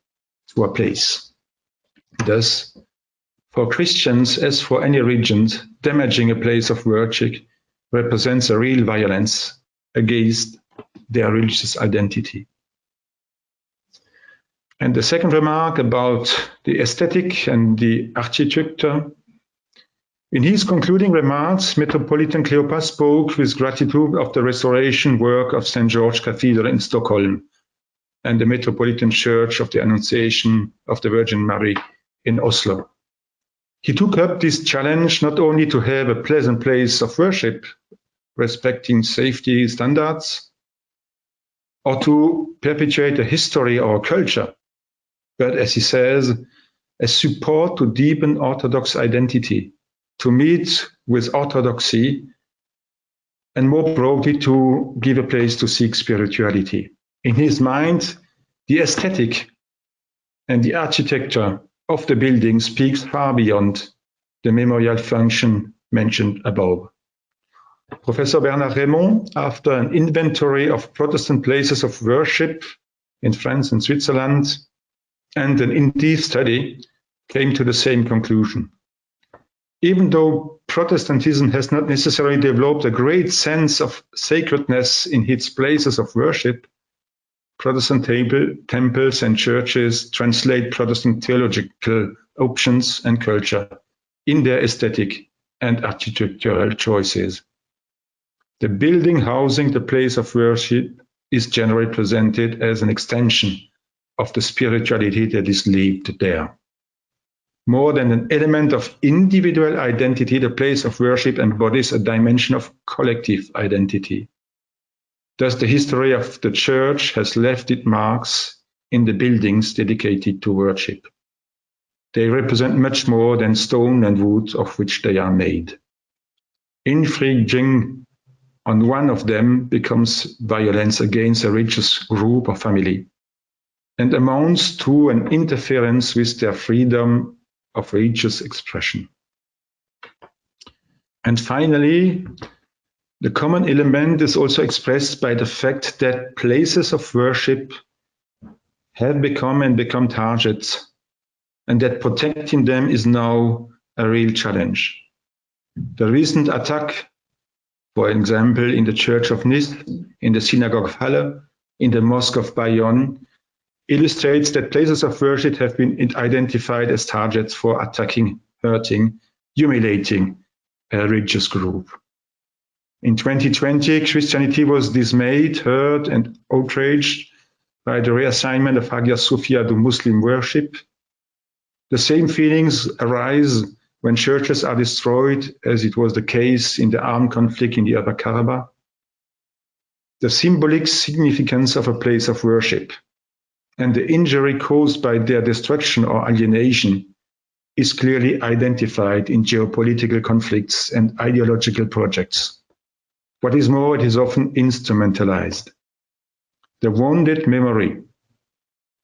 to a place. Thus, for Christians, as for any religion, damaging a place of worship represents a real violence against their religious identity. And the second remark about the aesthetic and the architecture. In his concluding remarks, Metropolitan Cleopas spoke with gratitude of the restoration work of St. George Cathedral in Stockholm and the Metropolitan Church of the Annunciation of the Virgin Mary in Oslo. He took up this challenge not only to have a pleasant place of worship, respecting safety standards, or to perpetuate a history or a culture, but as he says, a support to deepen Orthodox identity, to meet with orthodoxy, and more broadly to give a place to seek spirituality. In his mind, the aesthetic and the architecture of the building speaks far beyond the memorial function mentioned above. Professor Bernard Raymond, after an inventory of Protestant places of worship in France and Switzerland, and an in-depth study, came to the same conclusion. Even though Protestantism has not necessarily developed a great sense of sacredness in its places of worship, Protestant temples and churches translate Protestant theological options and culture in their aesthetic and architectural choices. The building housing the place of worship is generally presented as an extension of the spirituality that is lived there. More than an element of individual identity, the place of worship embodies a dimension of collective identity. Thus, the history of the church has left its marks in the buildings dedicated to worship. They represent much more than stone and wood of which they are made. Infringing on one of them becomes violence against a religious group or family, and amounts to an interference with their freedom of religious expression. And finally, the common element is also expressed by the fact that places of worship have become targets, and that protecting them is now a real challenge. The recent attack, for example, in the Church of Nice, in the Synagogue of Halle, in the Mosque of Bayonne, illustrates that places of worship have been identified as targets for attacking, hurting, humiliating a religious group. In 2020, Christianity was dismayed, hurt, and outraged by the reassignment of Hagia Sophia to Muslim worship. The same feelings arise when churches are destroyed, as it was the case in the armed conflict in the Upper Karabakh, the symbolic significance of a place of worship and the injury caused by their destruction or alienation is clearly identified in geopolitical conflicts and ideological projects. What is more, it is often instrumentalized. The wounded memory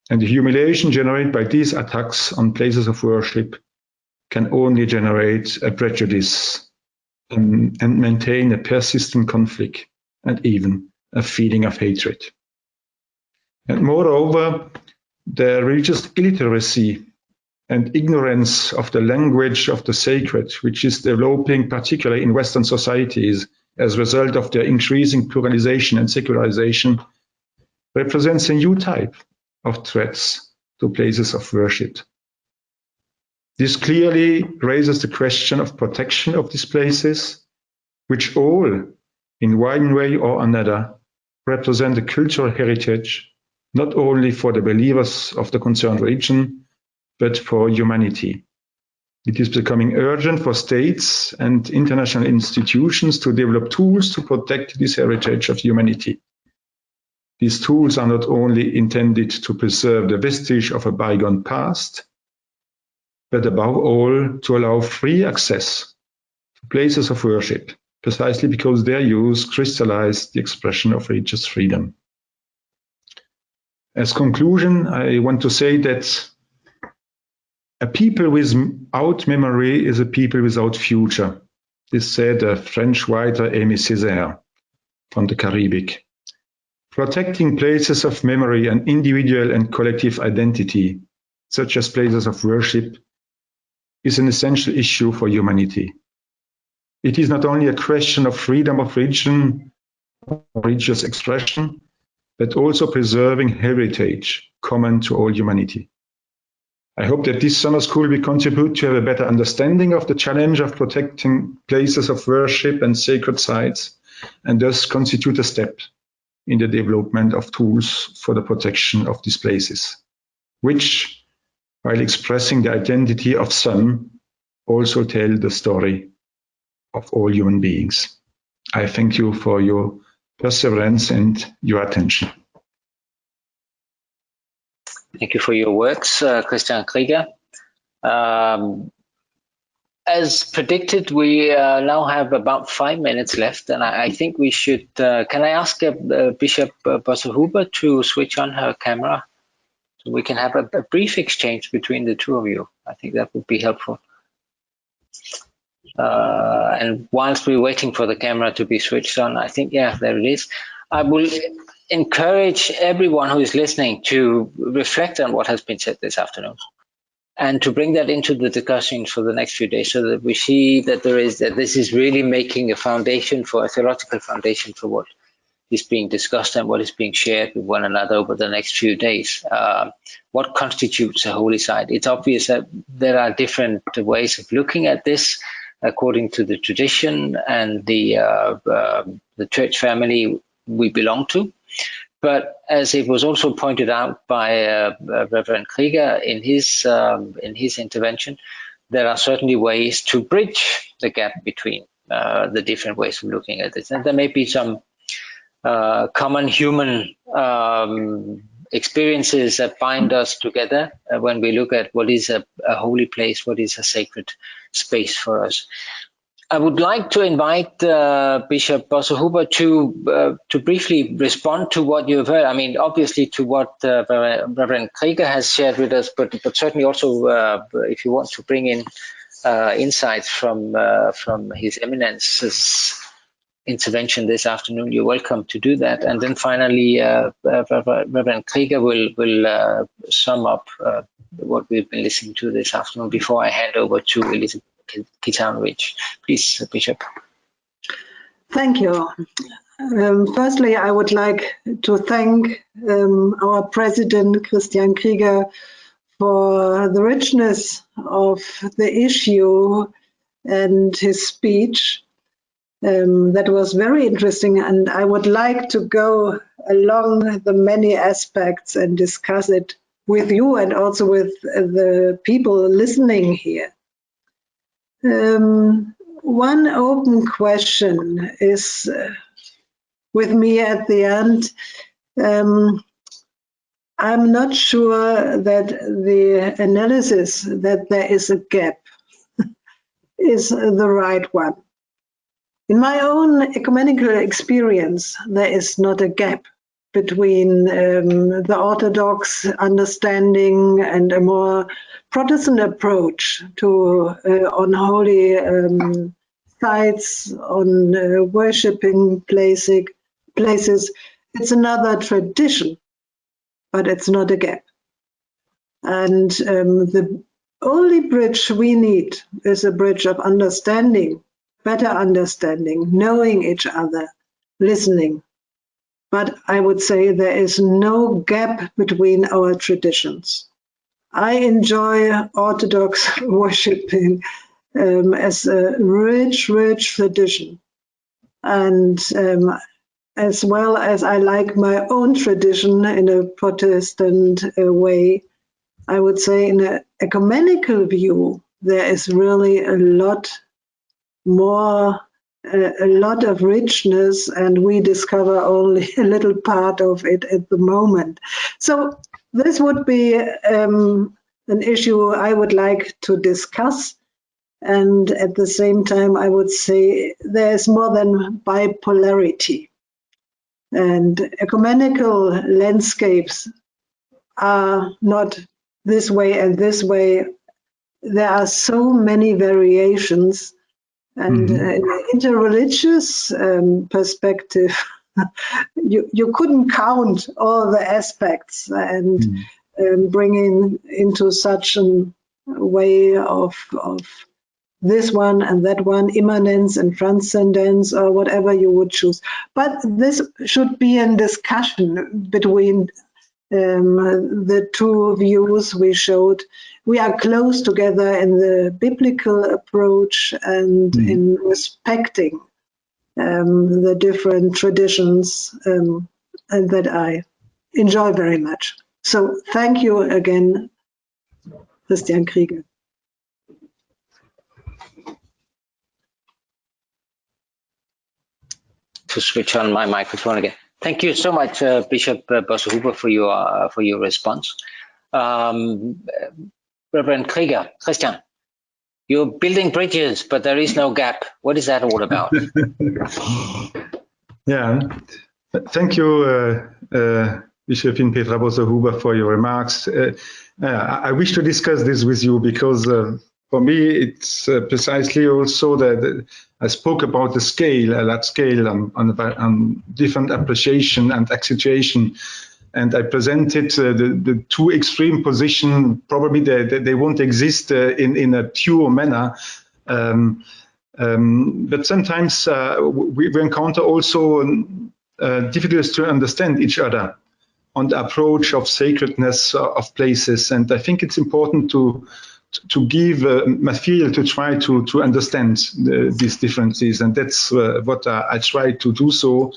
and the humiliation generated by these attacks on places of worship can only generate a prejudice and maintain a persistent conflict and even a feeling of hatred. And moreover, the religious illiteracy and ignorance of the language of the sacred, which is developing particularly in Western societies as a result of their increasing pluralization and secularization, represents a new type of threats to places of worship. This clearly raises the question of protection of these places, which all, in one way or another, represent a cultural heritage, not only for the believers of the concerned religion, but for humanity. It is becoming urgent for states and international institutions to develop tools to protect this heritage of humanity. These tools are not only intended to preserve the vestige of a bygone past, but above all, to allow free access to places of worship, precisely because their use crystallized the expression of religious freedom. As conclusion, I want to say that a people without memory is a people without future. This said a French writer, Aimé Césaire, from the Caribbean. Protecting places of memory and individual and collective identity, such as places of worship, is an essential issue for humanity. It is not only a question of freedom of religion or religious expression, but also preserving heritage common to all humanity. I hope that this summer school will contribute to have a better understanding of the challenge of protecting places of worship and sacred sites, and thus constitute a step in the development of tools for the protection of these places, which, while expressing the identity of some, also tell the story of all human beings. I thank you for your perseverance and your attention. Thank you for your words, Christian Krieger. As predicted, we now have about 5 minutes left, and I think we should, can I ask Bishop Bosse-Huber to switch on her camera so we can have a brief exchange between the two of you? I think that would be helpful. And whilst we're waiting for the camera to be switched on, I think, yeah, there it is. I will encourage everyone who is listening to reflect on what has been said this afternoon and to bring that into the discussions for the next few days, so that we see that this is really making a foundation, for a theological foundation for what is being discussed and what is being shared with one another over the next few days. What constitutes a holy site? It's obvious that there are different ways of looking at this according to the tradition and the church family we belong to. But as it was also pointed out by Reverend Krieger in his intervention, there are certainly ways to bridge the gap between the different ways of looking at this. And there may be some common human experiences that bind us together when we look at what is a holy place, what is a sacred space for us. I would like to invite Bishop Bosse-Huber to briefly respond to what you've heard. I mean, obviously to what Reverend Krieger has shared with us, but certainly also if you want to bring in insights from His Eminence's intervention this afternoon, you're welcome to do that. And then finally, Reverend Krieger will sum up what we've been listening to this afternoon before I hand over to Elizabeth Kitanovic. Please, Bishop. Thank you. Firstly, I would like to thank our President, Christian Krieger, for the richness of the issue and his speech. That was very interesting, and I would like to go along the many aspects and discuss it with you and also with the people listening here. One open question is with me at the end. I'm not sure that the analysis that there is a gap is the right one. In my own ecumenical experience, there is not a gap between the Orthodox understanding and a more Protestant approach to on holy sites, on worshipping places. It's another tradition, but it's not a gap. And the only bridge we need is a bridge of understanding, better understanding, knowing each other, listening. But I would say there is no gap between our traditions. I enjoy Orthodox worshiping as a rich, rich tradition. And as well as I like my own tradition in a Protestant way, I would say in an ecumenical view, there is really a lot more, a lot of richness, and we discover only a little part of it at the moment. So this would be an issue I would like to discuss. And at the same time, I would say there's more than bipolarity. And ecumenical landscapes are not this way and this way. There are so many variations. And in an interreligious perspective, you couldn't count all the aspects and bringing into such a way of this one and that one, immanence and transcendence, or whatever you would choose. But this should be a discussion between the two views we showed. We are close together in the biblical approach and in respecting the different traditions, and that I enjoy very much. So thank you again, Christian Krieger. To switch on my microphone again. Thank you so much, Bishop Bosse-Huber, for your response. Reverend Krieger, Christian, you're building bridges, but there is no gap. What is that all about? Yeah, thank you, Bishop Petra Bosse-Huber, for your remarks. I wish to discuss this with you because for me, it's precisely also that I spoke about the scale, a large scale on different appreciation and accentuation. And I presented the two extreme positions. Probably they won't exist in a pure manner. But sometimes we encounter also difficulties to understand each other on the approach of sacredness of places. And I think it's important to give material to try to understand these differences. And that's what I try to do so.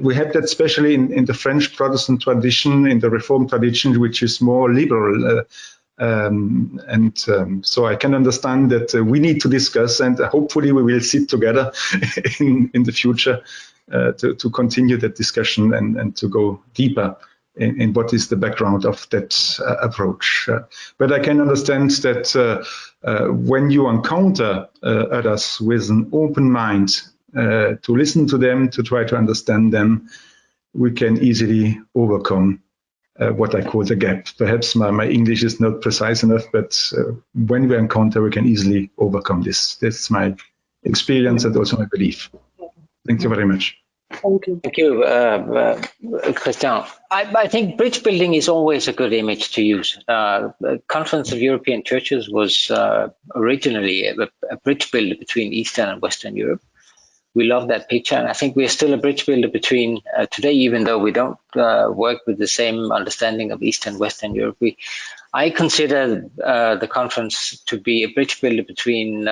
We have that especially in the French Protestant tradition, in the Reformed tradition, which is more liberal. So I can understand that we need to discuss, and hopefully we will sit together in the future to continue that discussion and to go deeper in what is the background of that approach. But I can understand that when you encounter others with an open mind, to listen to them, to try to understand them, we can easily overcome what I call the gap. Perhaps my English is not precise enough, but when we encounter, we can easily overcome this. That's my experience and also my belief. Thank you very much. Thank you. Thank you, Christian. I think bridge building is always a good image to use. The Conference of European Churches was originally a bridge builder between Eastern and Western Europe. We love that picture, and I think we're still a bridge builder between today, even though we don't work with the same understanding of Eastern and Western Europe. I consider the conference to be a bridge builder between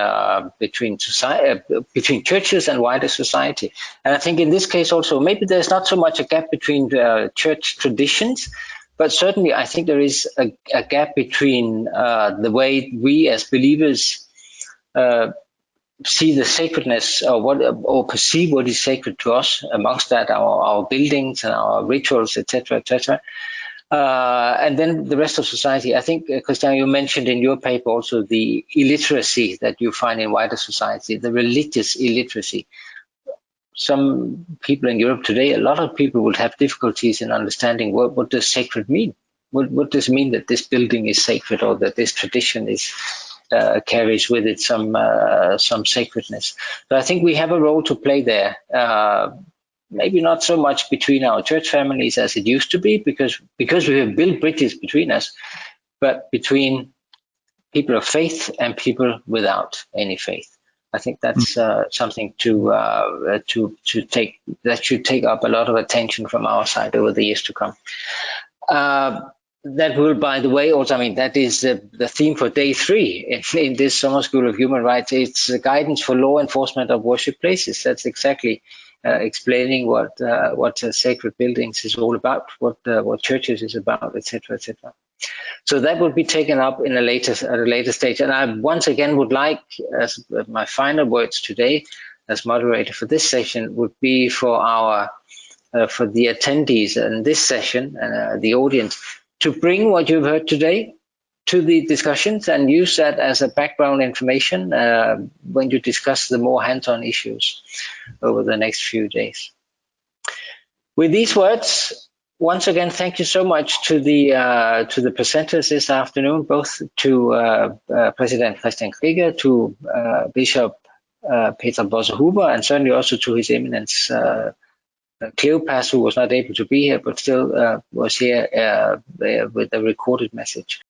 churches and wider society. And I think in this case also, maybe there's not so much a gap between church traditions, but certainly I think there is a gap between the way we as believers see the sacredness or perceive what is sacred to us, amongst that our buildings and our rituals, etc., etc. And then the rest of society. I think, Christian, you mentioned in your paper also the illiteracy that you find in wider society, the religious illiteracy. Some people in Europe today, a lot of people would have difficulties in understanding what does sacred mean. What does it mean that this building is sacred, or that this tradition is carries with it some sacredness? So I think we have a role to play there. Maybe not so much between our church families as it used to be, because we have built bridges between us, but between people of faith and people without any faith. I think that's something to take, that should take up a lot of attention from our side over the years to come. That will, by the way, also, I mean, that is the theme for day 3 in this Summer School of Human Rights. It's a guidance for law enforcement of worship places. That's exactly explaining what sacred buildings is all about, what churches is about, etc., etc. So that will be taken up at a later stage. And I once again would like, as my final words today, as moderator for this session, would be for our for the attendees in this session and the audience to bring what you've heard today to the discussions and use that as a background information when you discuss the more hands-on issues over the next few days. With these words, once again, thank you so much to the presenters this afternoon, both to President Christian Krieger, to Bishop Peter Bosse-Huber, and certainly also to His Eminence Cleopas, who was not able to be here, but still was here with a recorded message.